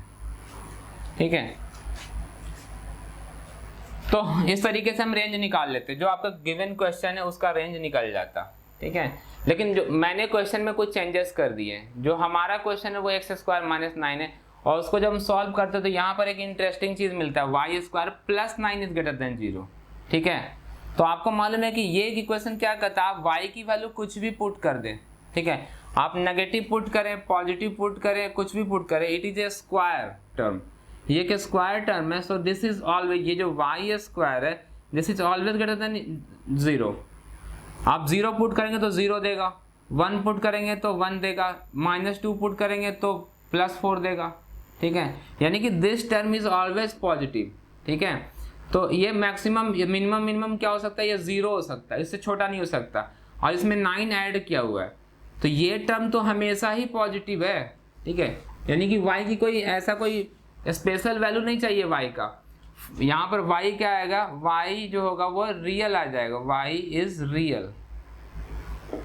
ठीक है। तो इस तरीके से हम रेंज निकाल लेते, जो आपका गिवन क्वेश्चन है उसका रेंज निकल जाता, ठीक है। लेकिन जो मैंने क्वेश्चन में कुछ चेंजेस कर दिए, जो हमारा क्वेश्चन है वो एक्स स्क्वायर माइनस 9 है, और उसको जब हम सॉल्व करते हैं तो यहाँ पर एक इंटरेस्टिंग चीज मिलता है, y square plus 9 is greater than 0, ठीक है। तो आपको मालूम है कि ये इक्वेशन क्या करता है, आप वाई की वैल्यू कुछ भी पुट कर दें, ठीक है, आप नेगेटिव पुट करें, पॉजिटिव पुट करें, कुछ भी पुट करें, it is a square term, ये क्या स्क्वायर टर्म है। सो दिस इज ऑलवेज, ये जो वाई स्क्वायर है this is always greater than 0। आप 0 पुट करेंगे तो 0 देगा, 1 पुट करेंगे तो 1 देगा, -2 पुट करेंगे तो +4 देगा, ठीक है। यानी कि this term is always positive, ठीक है। तो ये मैक्सिमम मिनिमम क्या हो सकता है, ये 0 हो सकता है, इससे छोटा नहीं हो सकता। और इसमें 9 ऐड किया हुआ है, तो ये टर्म तो हमेशा ही पॉजिटिव है, ठीक है। यानी कि y की कोई ऐसा कोई स्पेशल वैल्यू नहीं चाहिए y का। यहाँ पर y क्या आएगा, y जो होगा वो रियल आ जाएगा, y इज रियल,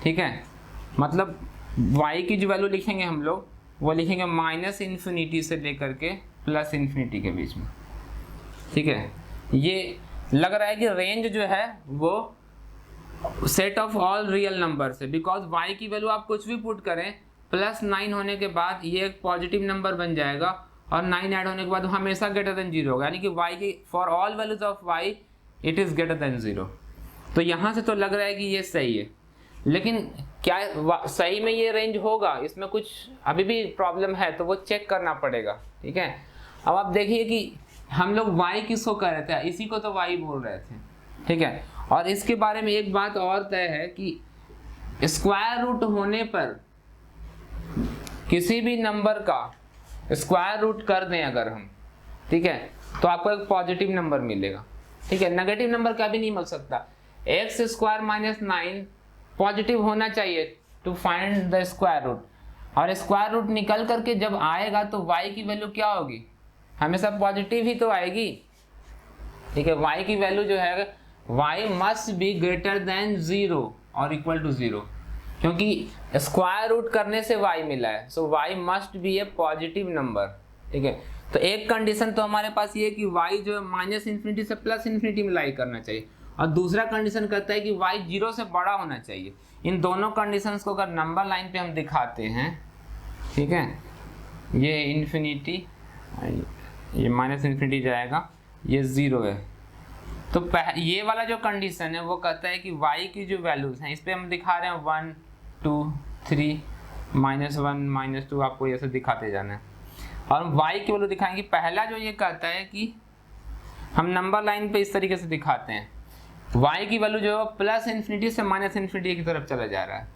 ठीक है। मतलब y की जो वैल्यू लिखेंगे हम लोग वो लिखेंगे -∞ से लेकर के +∞ के बीच में, ठीक है। ये लग रहा है कि रेंज जो है वो set of all real number से, बिकॉज y की वैल्यू आप कुछ भी पुट करें +9 होने के बाद ये एक पॉजिटिव नंबर बन जाएगा, और 9 ऐड होने के बाद हमेशा ग्रेटर देन 0 होगा। यानी कि y की for all values of y it is greater than 0। तो यहाँ से तो लग रहा है कि ये सही है, लेकिन क्या सही में ये रेंज होगा, इसमें कुछ अभी भी प्रॉब्लम है, तो वो चेक करना पड़ेगा, ठीक है। अब आप देखिए कि हम लोग y किसको कह रहे थे, इसी को तो y बोल रहे थे, ठीक है। और इसके बारे में एक बात और तय है कि स्क्वायर रूट होने पर किसी भी नंबर का स्क्वायर रूट कर दें अगर हम, ठीक है, तो आपको एक पॉजिटिव नंबर मिलेगा, ठीक है। नेगेटिव नंबर कभी नहीं मिल सकता। x² - 9 पॉजिटिव होना चाहिए to find the square root, और स्क्वायर रूट निकल करके जब आएगा तो y की वैल्यू क्या होगी, हमेशा पॉजिटिव ही तो आएगी, ठीक है। y की वैल्यू जो है y must be greater than 0 और इक्वल टू 0, क्योंकि स्क्वायर रूट करने से y मिला है, सो y मस्ट बी ए पॉजिटिव नंबर, ठीक है। तो एक कंडीशन तो हमारे पास ये है कि y जो है -∞ से +∞ में लाई करना चाहिए, और दूसरा कंडीशन कहता है कि y 0 से बड़ा होना चाहिए। इन दोनों कंडीशंस को अगर नंबर लाइन पे हम दिखाते हैं, ठीक है, ये इन्फिनिटी, ये -∞ जाएगा, ये 0 है, तो ये वाला जो कंडीशन है वो कहता है कि y की जो वैल्यूज हैं इस पे हम दिखा रहे हैं 1 2 3 -1 -2, आपको ये सब दिखाते जाना है, और y की वैल्यू दिखाएंगे। पहला जो ये कहता है कि हम नंबर लाइन पे इस तरीके से दिखाते हैं, y की वैल्यू जो है +∞ से -∞ की तरफ चला जा रहा है,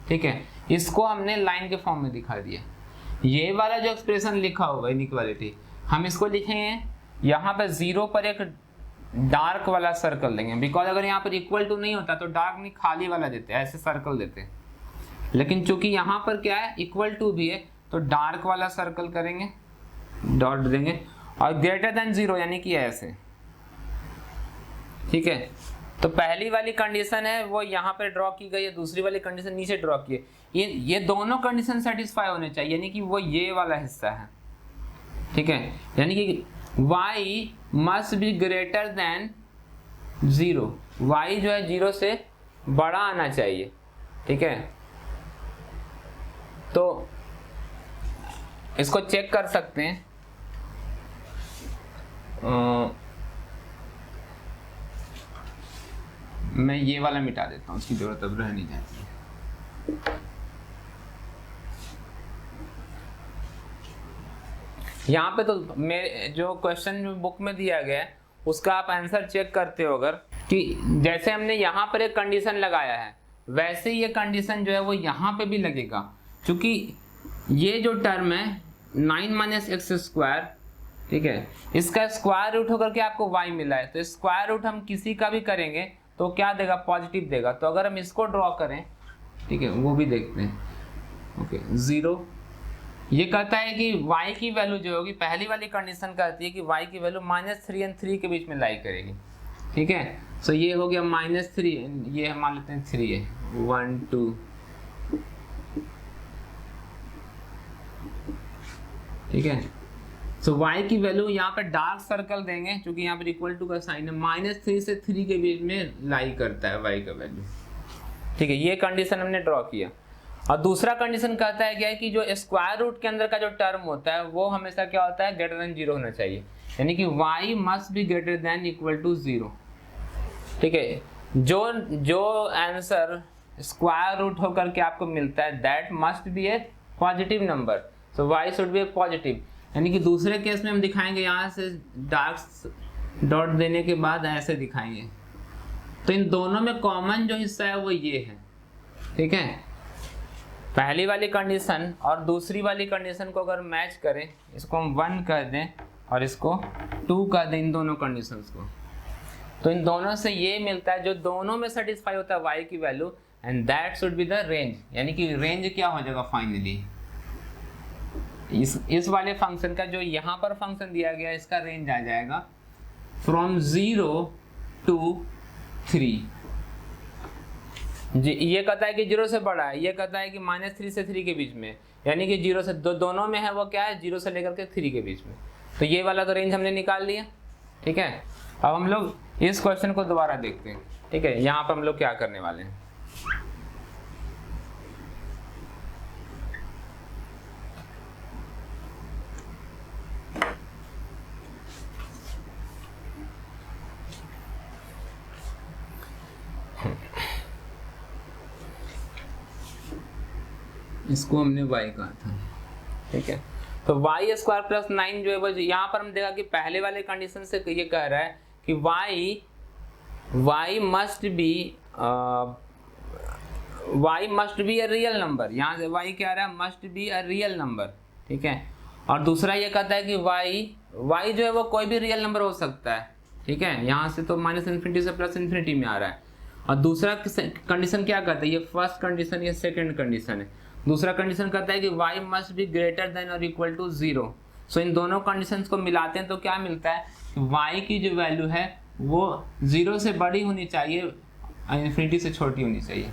ठीक है। इसको हमने लाइन के फॉर्म में दिखा दिया। ये वाला जो एक्सप्रेशन लिखा होगा इनइक्वालिटी, हम इसको लिखेंगे यहाँ पे 0 पर एक डार्क वाला सर्कल देंगे, बिकॉज अगर यहाँ पर इक्वल टू नहीं होता तो डार्क नहीं खाली वाला देते, ऐसे सर्कल देते, लेकिन चूंकि यहाँ पर क्या है इक्वल टू भी है तो डार्क वाला सर्कल करेंगे, डॉट देंगे, और ग्रेटर देन 0 यानी कि ऐसे, ठीक है। तो पहली वाली कंडीशन है वो यहाँ पे ड्रॉ की गई है, दूसरी वाली कंडीशन नीचे ड्रॉ की है। ये दोनों कंडीशन सेटिस्फाई होने चाहिए, यानी कि वो ये वाला हिस्सा है, ठीक है। यानी कि y must be greater than 0, y जो है 0 से बड़ा आना चाहिए, ठीक है। तो इसको चेक कर सकते हैं, मैं ये वाला मिटा देता हूँ, उसकी जरूरत अब रह नहीं जाती है। यहाँ पे तो मेरे जो क्वेश्चन बुक में दिया गया है उसका आप आंसर चेक करते हो अगर, कि जैसे हमने यहाँ पर एक कंडीशन लगाया है वैसे ये कंडीशन जो है वो यहाँ पे भी लगेगा, क्योंकि ये जो टर्म है 9 - x², ठीक है, इसका स्क्वायर रूट होकर के आपको y मिला है, तो स्क्वायर रूट हम किसी का भी करेंगे तो क्या देगा, पॉजिटिव देगा। तो अगर हम इसको ड्रॉ करें, ठीक है, वो भी देखते हैं, ओके 0। ये कहता है कि y की वैल्यू जो होगी, पहली वाली कंडीशन कहती है कि y की वैल्यू -3 और 3 के बीच में लाई करेगी, ठीक है। सो ये हो गया -3, ये हम मान लेते हैं 3 है, 1 2, ठीक है। सो y की वैल्यू यहाँ पे डार्क सर्कल देंगे, क्योंकि यहाँ पर इक्वल टू का साइन है, -3 से 3 के बीच में लाई करता है y का वैल्यू, ठीक है। ये कंडीशन हमने ड्रॉ किया। और दूसरा कंडीशन कहता है क्या है कि जो स्क्वायर रूट के अंदर का जो टर्म होता है वो हमेशा क्या होता है, ग्रेटर देन 0 होना चाहिए, यानी कि y must be greater than equal to 0, ठीक है। जो आंसर स्क्वायर रूट होकर के आपको मिलता है that must be A positive number, so y should be A positive. यानी कि दूसरे केस में हम दिखाएंगे यहाँ से डार्क डॉट देने के बाद ऐसे दिखाएंगे, तो इन दोनों में कॉमन जो हिस्सा है वो ये है, ठीक है। पहली वाली कंडीशन और दूसरी वाली कंडीशन को अगर मैच करें, इसको हम 1 कर दें और इसको 2 कर दें, इन दोनों कंडीशंस को, तो इन दोनों से ये मिलता है जो दोनों में सेटिस्फाई होता है y की value, and that should be the range. यानी कि रेंज क्या हो जाएगा फाइनली, इस वाले फंक्शन का जो यहाँ पर फंक्शन दिया गया है इसका रेंज आ जाएगा फ्रॉम 0 to 3 जी। ये कहता है कि 0 से बड़ा है, ये कहता है कि -3 से 3 के बीच में, यानी कि 0 से दोनों में है वो क्या है, 0 से लेकर के 3 के बीच में। तो ये वाला तो रेंज हमने निकाल लिया, ठीक है। अब हम लोग इस क्वेश्चन को दोबारा देखते हैं, ठीक है। यहाँ पर हम लोग क्या करने वाले हैं, इसको हमने y कहा था, ठीक है। तो y² + 9 जो है वो यहाँ पर हम देखा कि पहले वाले कंडीशन से ये कह रहा है कि y must be a real number. यहाँ से y क्या आ रहा है, must be a real number, ठीक है। और दूसरा ये कहता है कि y जो है वो कोई भी रियल नंबर हो सकता है, ठीक है। यहाँ से तो -∞ से +∞ में आ रहा है। और दूसरा कंडीशन क्या कहता है, ये फर्स्ट कंडीशन, ये सेकंड कंडीशन है। दूसरा कंडीशन कहता है कि y must be greater then और इक्वल टू 0। सो इन दोनों कंडीशंस को मिलाते हैं तो क्या मिलता है, y की जो वैल्यू है वो 0 से बड़ी होनी चाहिए, ∞ से छोटी होनी चाहिए।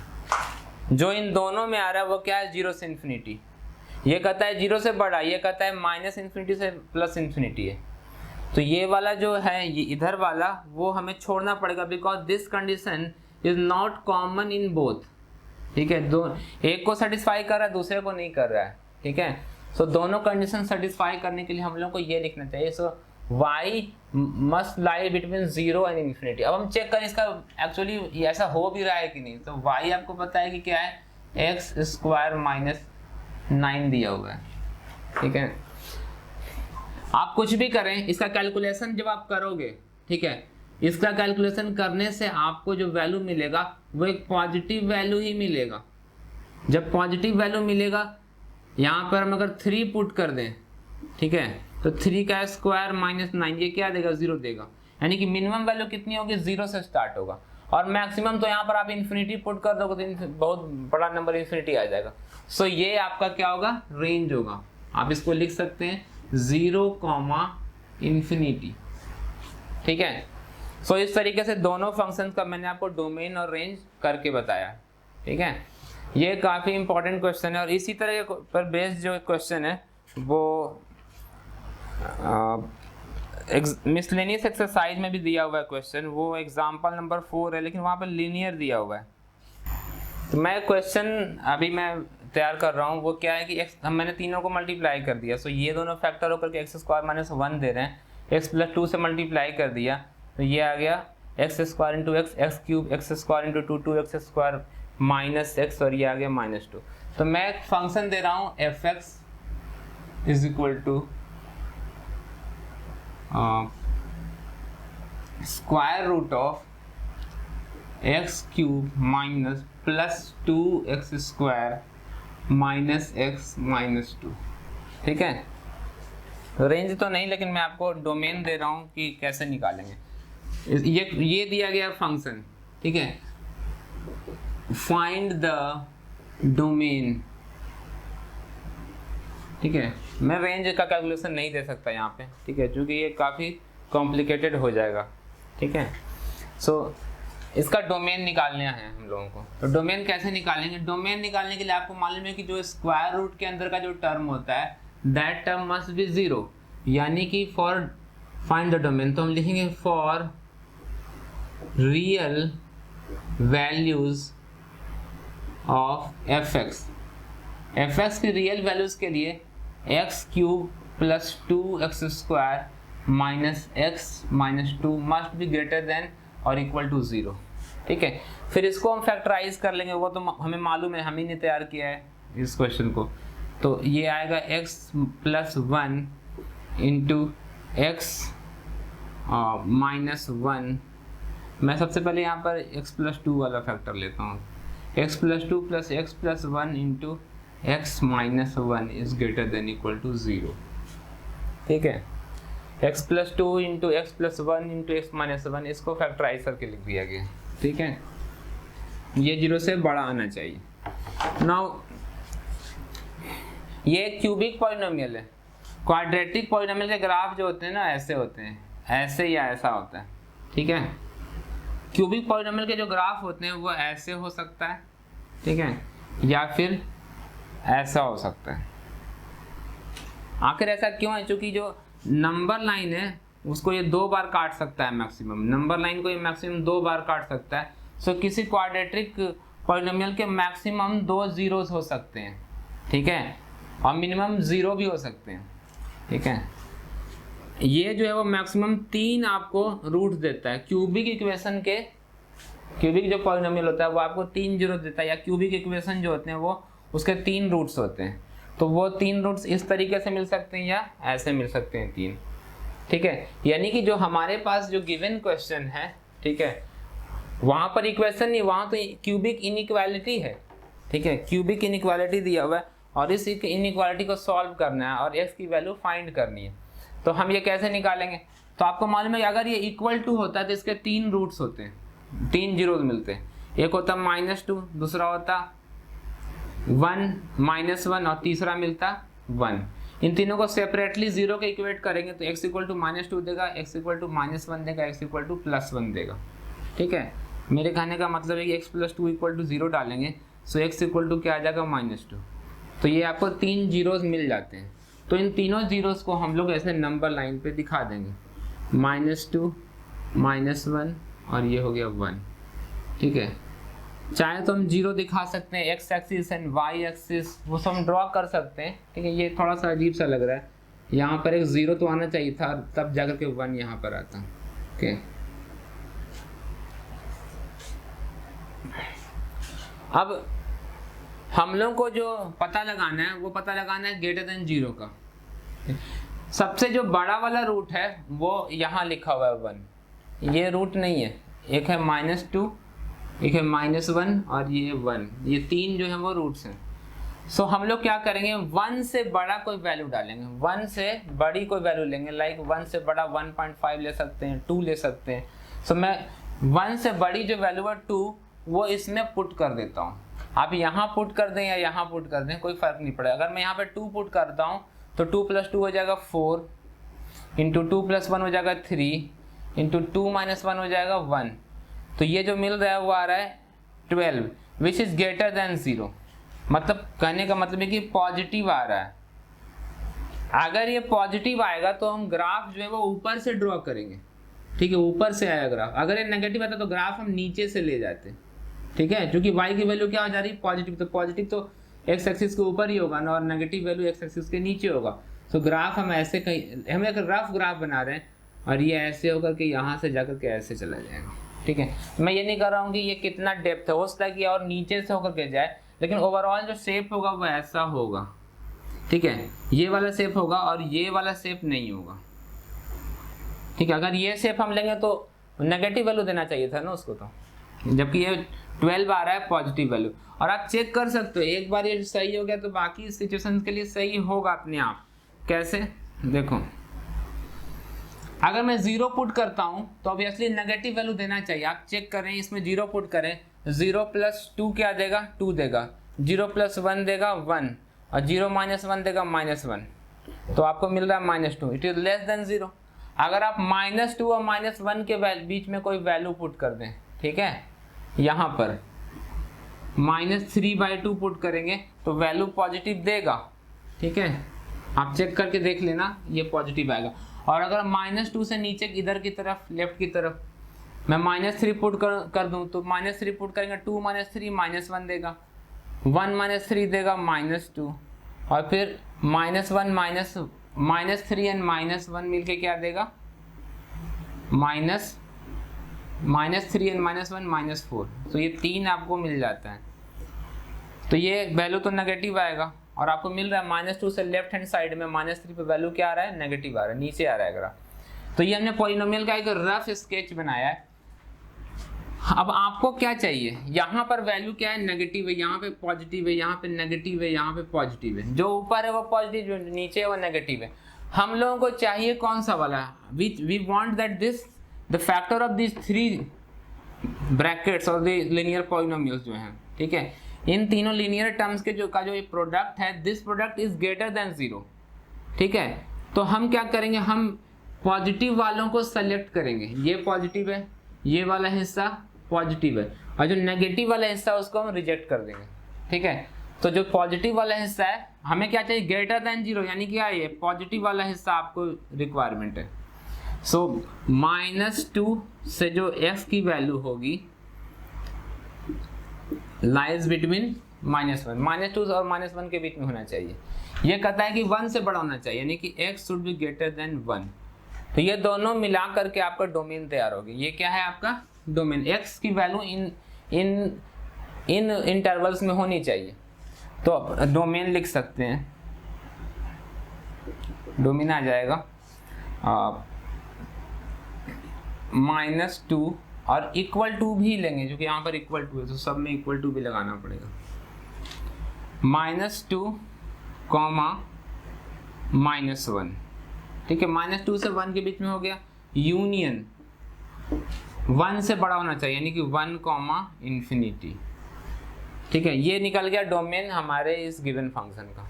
जो इन दोनों में आ रहा है वो क्या है, 0 से ∞। ये कहता है 0 से बड़ा, ये कहता है -∞ से +∞ है। तो ये वाला जो है, ये इधर वाला वो हमें छोड़ना पड़ेगा, because this condition is not common in both, ठीक है। एक को सेटिस्फाई कर रहा है, दूसरे को नहीं कर रहा है, ठीक है। सो दोनों कंडीशन सेटिस्फाई करने के लिए हम लोग को ये लिखना चाहिए, सो y must lie between 0 and ∞। अब हम चेक करें इसका एक्चुअली ऐसा हो भी रहा है कि नहीं। तो y आपको पता है कि क्या है, x² - 9 दिया हुआ है, ठीक है। आप कुछ भी करें, इसका कैलकुलेशन जब आप करोगे, ठीक है, इसका कैलकुलेशन करने से आपको जो वैल्यू मिलेगा वो एक पॉजिटिव वैल्यू ही मिलेगा। जब पॉजिटिव वैल्यू मिलेगा, यहाँ पर हम अगर 3 पुट कर दें, ठीक है, तो 3 का स्क्वायर -9 ये क्या देगा, 0 देगा। यानी कि मिनिमम वैल्यू कितनी होगी, 0 से स्टार्ट होगा, और मैक्सिमम तो यहाँ पर आप इन्फिनिटी पुट कर दोगे तो बहुत बड़ा नंबर इन्फिनिटी आ जाएगा। सो ये आपका क्या होगा, रेंज होगा। आप इसको लिख सकते हैं 0, ∞, ठीक है। सो इस तरीके से दोनों फंक्शन का मैंने आपको डोमेन और रेंज करके बताया, ठीक है। ये काफ़ी इंपॉर्टेंट क्वेश्चन है, और इसी तरह पर बेस्ड जो क्वेश्चन है वो मिसलेनियस एक्सरसाइज में भी दिया हुआ है क्वेश्चन। वो एग्जाम्पल नंबर 4 है, लेकिन वहाँ पर लीनियर दिया हुआ है। तो मैं क्वेश्चन अभी मैं तैयार कर रहा हूँ, वो क्या है कि मैंने तीनों को मल्टीप्लाई कर दिया। सो ये दोनों फैक्टर होकर के x² - 1 दे रहे हैं, x + 2 से मल्टीप्लाई कर दिया तो ये आ गया x² × x, x³ x² × 2 2x² -x, और ये आ गया -2। तो मैं एक फंक्शन दे रहा हूँ fx = square root of x³ - +2x² -x -2, ठीक है। रेंज तो नहीं, लेकिन मैं आपको डोमेन दे रहा हूँ कि कैसे निकालेंगे। ये दिया गया फंक्शन, ठीक है। फाइंड द डोमेन, ठीक है। मैं रेंज का कैलकुलेशन नहीं दे सकता यहाँ पे, ठीक है, क्योंकि ये काफ़ी कॉम्प्लिकेटेड हो जाएगा, ठीक है। सो इसका डोमेन निकालना है हम लोगों को। तो डोमेन कैसे निकालेंगे, डोमेन निकालने के लिए आपको मालूम है कि जो स्क्वायर रूट के अंदर का जो टर्म होता है दैट टर्म मस्ट बी 0, यानी कि फॉर फाइंड द डोमेन, तो हम लिखेंगे for real values of fx की रियल वैल्यूज के लिए x³ + 2x² -x -2 must be greater then और इक्वल टू 0, ठीक है। फिर इसको हम फैक्टराइज कर लेंगे, वो तो हमें मालूम है, हम ही ने तैयार किया है इस क्वेश्चन को। तो ये आएगा x + 1 × x -1 मैं सबसे पहले यहाँ पर x+2 वाला फैक्टर लेता हूँ। x+2 plus x+1 into x-1 is greater than equal to 0। ठीक है, x+2 into x+1 into x-1 इसको फैक्टराइज करके लिख दिया गया। ठीक है, ये 0 से बड़ा आना चाहिए। नाउ ये क्यूबिक पॉलिनोमियल है। क्वाड्रेटिक पॉलिनोमियल के ग्राफ जो होते हैं ना ऐसे होते हैं, ऐसे या ऐसा होता है। ठीक है, क्यूबिक पॉलिनोमियल के जो ग्राफ होते हैं वो ऐसे हो सकता है, ठीक है, या फिर ऐसा हो सकता है। आखिर ऐसा क्यों है? क्योंकि जो नंबर लाइन है उसको ये 2 बार काट सकता है मैक्सिमम, नंबर लाइन को ये मैक्सिमम 2 बार काट सकता है। सो किसी क्वाड्रेटिक पॉलिनोमियल के मैक्सिमम 2 जीरोस हो सकते हैं, ठीक है, और मिनिमम 0 भी हो सकते हैं। ठीक है, ये जो है वो मैक्सिमम 3 आपको रूट देता है। क्यूबिक इक्वेशन के, क्यूबिक जो पॉलिनोमियल होता है वो आपको 3 जीरो देता है, या क्यूबिक इक्वेशन जो होते हैं वो उसके 3 रूट्स होते हैं। तो वो 3 रूट्स इस तरीके से मिल सकते हैं या ऐसे मिल सकते हैं 3। ठीक है, यानी कि जो हमारे पास जो गिवन क्वेश्चन है, ठीक है, वहाँ पर इक्वेशन नहीं, वहाँ तो क्यूबिक इनइक्वालिटी है। ठीक है, क्यूबिक इनइक्वालिटी दिया हुआ है और इस इनइक्वालिटी को सॉल्व करना है और x की वैल्यू फाइंड करनी है। तो हम ये कैसे निकालेंगे? तो आपको मालूम है कि अगर ये इक्वल टू होता है तो इसके 3 रूट्स होते हैं, 3 जीरोस मिलते हैं। एक होता -2, दूसरा होता 1, -1 और तीसरा मिलता 1। इन तीनों को सेपरेटली 0 के इक्वेट करेंगे तो x = -2 देगा, x = -1 देगा, x = +1 देगा। ठीक है, मेरे कहने का मतलब है कि x+2 = 0 डालेंगे, सो x = क्या आ जाएगा? -2। तो ये आपको 3 जीरोस मिल जाते हैं। तो इन तीनों जीरोस को हम लोग ऐसे नंबर लाइन पे दिखा देंगे, -2, -1 और ये हो गया 1। ठीक है, चाहे तो हम 0 दिखा सकते हैं x axis and y axis, वो सब हम ड्रॉ कर सकते हैं। ठीक है, ये थोड़ा सा अजीब सा लग रहा है, यहाँ पर एक 0 तो आना चाहिए था, तब जाकर के 1 यहाँ पर आता। ओके, अब हम लोग को जो पता लगाना है वो पता लगाना है ग्रेटर देन 0 का। सबसे जो बड़ा वाला रूट है वो यहाँ लिखा हुआ है 1, ये रूट नहीं है, एक है -2, एक है -1 और ये 1, ये 3 जो है वो रूट्स हैं। सो हम लोग क्या करेंगे, 1 से बड़ा कोई वैल्यू डालेंगे, 1 से बड़ी कोई वैल्यू लेंगे, लाइक 1 से बड़ा 1.5 ले सकते हैं, 2 ले सकते हैं। सो मैं 1 से बड़ी जो वैल्यू है 2 वो इसमें पुट कर देता हूँ। आप यहाँ पुट कर दें या यहाँ पुट कर दें, कोई फर्क नहीं पड़ेगा। अगर मैं यहाँ पे 2 पुट करता हूँ तो 2 + 2 हो जाएगा 4, इंटू 2 + 1 हो जाएगा 3, इंटू 2 - 1 हो जाएगा 1। तो ये जो मिल रहा है वो आ रहा है 12, विच इज ग्रेटर देन 0। मतलब कहने का मतलब है कि पॉजिटिव आ रहा है। अगर ये पॉजिटिव आएगा तो हम ग्राफ जो है वो ऊपर से ड्रॉ करेंगे। ठीक है, ऊपर से आया ग्राफ। अगर ये नेगेटिव आता तो ग्राफ हम नीचे से ले जाते। ठीक है, क्योंकि y की वैल्यू क्या हो जा रही है? पॉजिटिव। तो पॉजिटिव तो x एक्सिस के ऊपर ही होगा ना, और नेगेटिव वैल्यू x एक्सिस के नीचे होगा। तो ग्राफ हम ऐसे कहीं, हम एक रफ ग्राफ बना रहे हैं और ये ऐसे होकर के यहाँ से जाकर के ऐसे चला जाएगा। ठीक है, मैं ये नहीं कर रहा हूँ कि ये कितना डेप्थ है, हो सकता है कि और नीचे से होकर के जाए, लेकिन ओवरऑल जो शेप होगा वो ऐसा होगा। ठीक है, ये वाला शेप होगा और ये वाला शेप नहीं होगा। ठीक है, अगर ये शेप हम लेंगे तो नेगेटिव वैल्यू देना चाहिए था ना उसको, तो जबकि ये 12 आ रहा है पॉजिटिव वैल्यू। और आप चेक कर सकते हो, एक बार ये सही हो गया तो बाकी सिचुएशन के लिए सही होगा अपने आप। कैसे? देखो, अगर मैं 0 पुट करता हूं तो ऑब्वियसली नेगेटिव वैल्यू देना चाहिए। आप चेक करें, इसमें 0 पुट करें, 0 + 2 क्या देगा? 2 देगा, 0 + 1 देगा 1, और 0 - 1 देगा -1। तो आपको मिल रहा है -2, इट इज लेस देन 0। अगर आप -2 और -1 के बीच में कोई वैल्यू पुट कर दें, ठीक है, यहाँ पर -3/2 पुट करेंगे तो वैल्यू पॉजिटिव देगा। ठीक है, आप चेक करके देख लेना, ये पॉजिटिव आएगा। और अगर -2 से नीचे इधर की तरफ, लेफ्ट की तरफ मैं -3 पुट कर दूं तो -3 पुट करेंगे, 2 - 3 -1 देगा, 1 - 3 देगा -2, और फिर -1 -3 एंड -1 मिलके क्या देगा? -3 एंड -1 -4। तो ये 3 आपको मिल जाता है। तो ये वैल्यू तो नेगेटिव आएगा, और आपको मिल रहा है -2 से लेफ्ट हैंड साइड में -3 पे वैल्यू क्या आ रहा है? नेगेटिव आ रहा है, नीचे आ रहा है ग्राफ। तो ये हमने पॉलिनोमियल का एक रफ स्केच बनाया है। अब आपको क्या चाहिए, यहाँ पर वैल्यू क्या है, नेगेटिव है, यहाँ पे पॉजिटिव है, यहाँ पे नेगेटिव है, यहाँ पे पॉजिटिव है, जो ऊपर है वो पॉजिटिव, जो नीचे है वो नेगेटिव है। हम लोगों को चाहिए कौन सा वाला, we want that this the factor of this three brackets और द लीनियर पॉलिनोमियल्स जो हैं, ठीक है, इन तीनों लीनियर टर्म्स के जो ये प्रोडक्ट है, this product is greater than 0, ठीक है। तो हम क्या करेंगे, हम पॉजिटिव वालों को सेलेक्ट करेंगे, ये पॉजिटिव है, ये वाला हिस्सा पॉजिटिव है, और जो नेगेटिव वाला हिस्सा है उसको हम रिजेक्ट कर देंगे, ठीक है। तो जो पॉजिटिव वाला हिस्सा है हमें क्या चाहिए, ग्रेटर देन 0, यानी क्या है, ये पॉजिटिव वाला हिस्सा आपको रिक्वायरमेंट है। सो -2 से जो x की वैल्यू होगी लाइज बिटवीन -1, -2 और -1 के बीच में होना चाहिए। ये कहता है कि 1 से बड़ा होना चाहिए, यानी कि x should be greater then 1। तो ये दोनों मिला करके आपका डोमेन तैयार होगी। ये क्या है आपका डोमेन, x की वैल्यू इन इंटरवल्स में होनी चाहिए। तो डोमेन लिख सकते हैं, डोमेन आ जाएगा -2 और =2 भी लेंगे, जो कि यहाँ पर =2 है तो सब में =2 भी लगाना पड़ेगा। -2, -1, ठीक है, -2 से 1 के बीच में हो गया, यूनियन 1 से बड़ा होना चाहिए, यानी कि 1, ठीक है। ये निकल गया डोमेन हमारे इस गिवन फंक्शन का।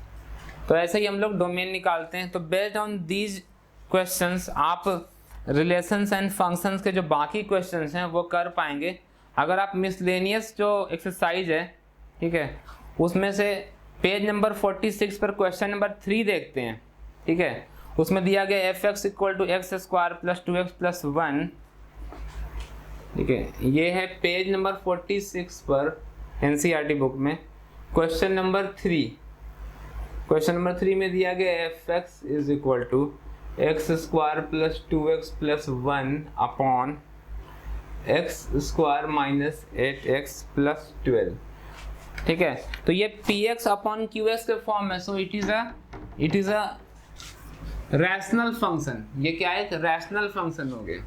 तो ऐसे ही हम लोग डोमेन निकालते हैं। तो बेस्ड ऑन दीज क्वेश्चंस आप रिलेशंस एंड फंक्शंस के जो बाकी क्वेश्चंस हैं वो कर पाएंगे। अगर आप मिसलेनियस जो एक्सरसाइज है, ठीक है, उसमें से पेज नंबर 46 पर क्वेश्चन नंबर 3 देखते हैं, ठीक है, उसमें दिया गया fx = x² + 2x + 1, ठीक है, ये है पेज नंबर 46 पर NCERT बुक में क्वेश्चन नंबर 3। क्वेश्चन नंबर 3 में दिया गया fx = x² + 2x + 1 upon x² - 8x + 12, ठीक है। तो ये px अपॉन qx के फॉर्म है। So it is a rational function. ये क्या है, एक रैशनल फंक्शन हो गया।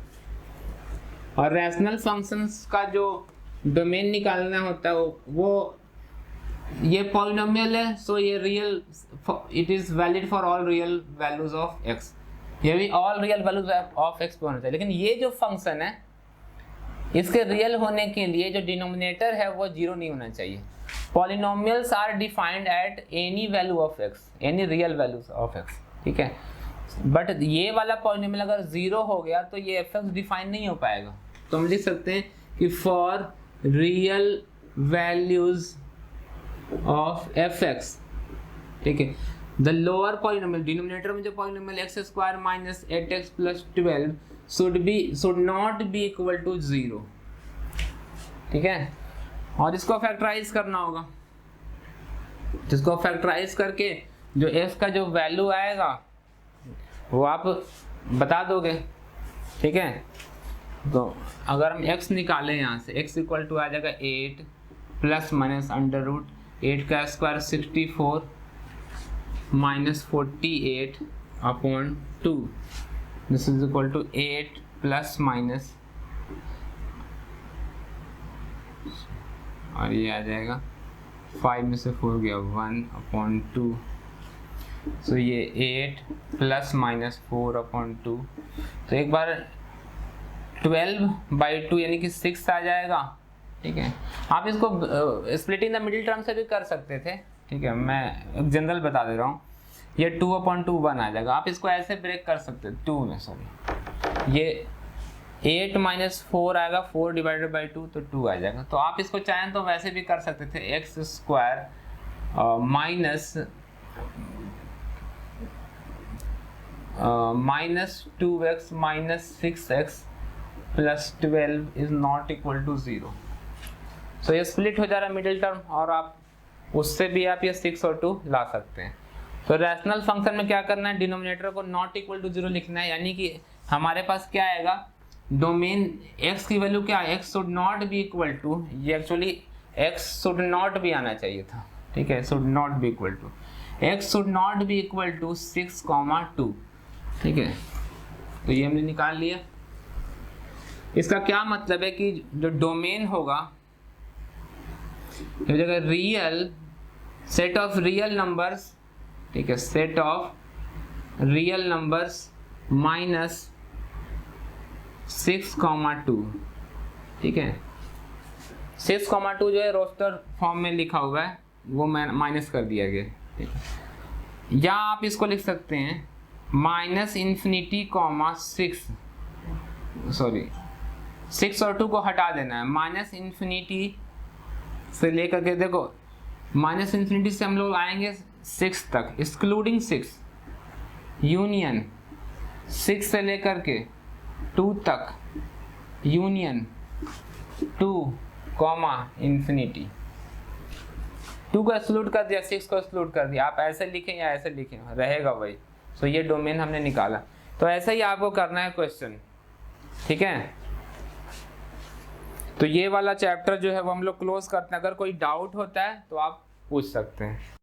और रैशनल फंक्शंस का जो डोमेन निकालना होता है वो ये पॉलिनोमियल है, सो ये real, it is valid for all real values of x। ये भी all real values of x पे होना चाहिए। लेकिन ये जो फंक्शन है इसके रियल होने के लिए जो डिनोमिनेटर है वो 0 नहीं होना चाहिए। Polynomials are defined at any value of x, any real values of x, ठीक है। बट ये वाला पॉलिनोमियल अगर 0 हो गया तो ये fx डिफाइन नहीं हो पाएगा। तो हम लिख सकते हैं कि for real values of fx, ठीक है, द लोअर पॉलिनोमियल, डिनोमिनेटर में जो polynomial x² - 8x + 12 should not be equal to 0, ठीक है। और इसको फैक्टराइज करना होगा, जिसको फैक्टराइज करके जो f का जो वैल्यू आएगा वो आप बता दोगे, ठीक है। तो अगर हम x निकालें यहाँ से, x = आ जाएगा 8 ± √8 का square 64 -48 upon 2, this is equal to 8 ± और ये आ जाएगा 5 में से 4 गया 1 अपॉन 2, सो ये 8 ± 4 अपॉन 2, तो एक बार 12/2 यानी कि 6 आ जाएगा, ठीक है। आप इसको स्प्लिटिंग द मिडिल टर्म से भी कर सकते थे, ठीक है, मैं जनरल बता दे रहा हूँ। ये 2/2 1 आ जाएगा। आप इसको ऐसे ब्रेक कर सकते हैं 2 में, सॉरी, ये 8 - 4 आएगा, 4/2 तो 2 आ जाएगा। तो आप इसको चाहें तो वैसे भी कर सकते थे, x² -2x - 6x + 12 is not equal to 0। तो ये स्प्लिट हो जा रहा है मिडिल टर्म, और आप उससे भी आप ये 6 और 2 ला सकते हैं। तो रैशनल फंक्शन में क्या करना है, डिनोमिनेटर को नॉट इक्वल टू 0 लिखना है, यानी कि हमारे पास क्या आएगा, डोमेन x की वैल्यू क्या है, x should not be equal to, ये एक्चुअली x शुड नॉट भी आना चाहिए था, ठीक है, should not be equal to, x should not be equal to 6, 2, ठीक है। तो ये हमने निकाल लिया। इसका क्या मतलब है कि जो डोमेन होगा जगह real set of real numbers, ठीक है, set of real numbers minus 6,2, ठीक है। 6,2 जो है रोस्टर फॉर्म में लिखा हुआ है, वो माइनस कर दिया गया, ठीक है। या आप इसको लिख सकते हैं -6 और 2 को हटा देना है, -∞ से लेकर के, देखो -∞ से हम लोग आएंगे 6 तक, एक्सक्लूडिंग 6, यूनियन 6 से लेकर के 2 तक, यूनियन 2, ∞, 2 को एक्सक्लूड कर दिया, 6 को एक्सक्लूड कर दिया। आप ऐसे लिखें या ऐसे लिखें, रहेगा वही। सो ये डोमेन हमने निकाला। तो ऐसा ही आपको करना है क्वेश्चन, ठीक है। तो ये वाला चैप्टर जो है वो हम लोग क्लोज करते हैं। अगर कोई डाउट होता है तो आप पूछ सकते हैं।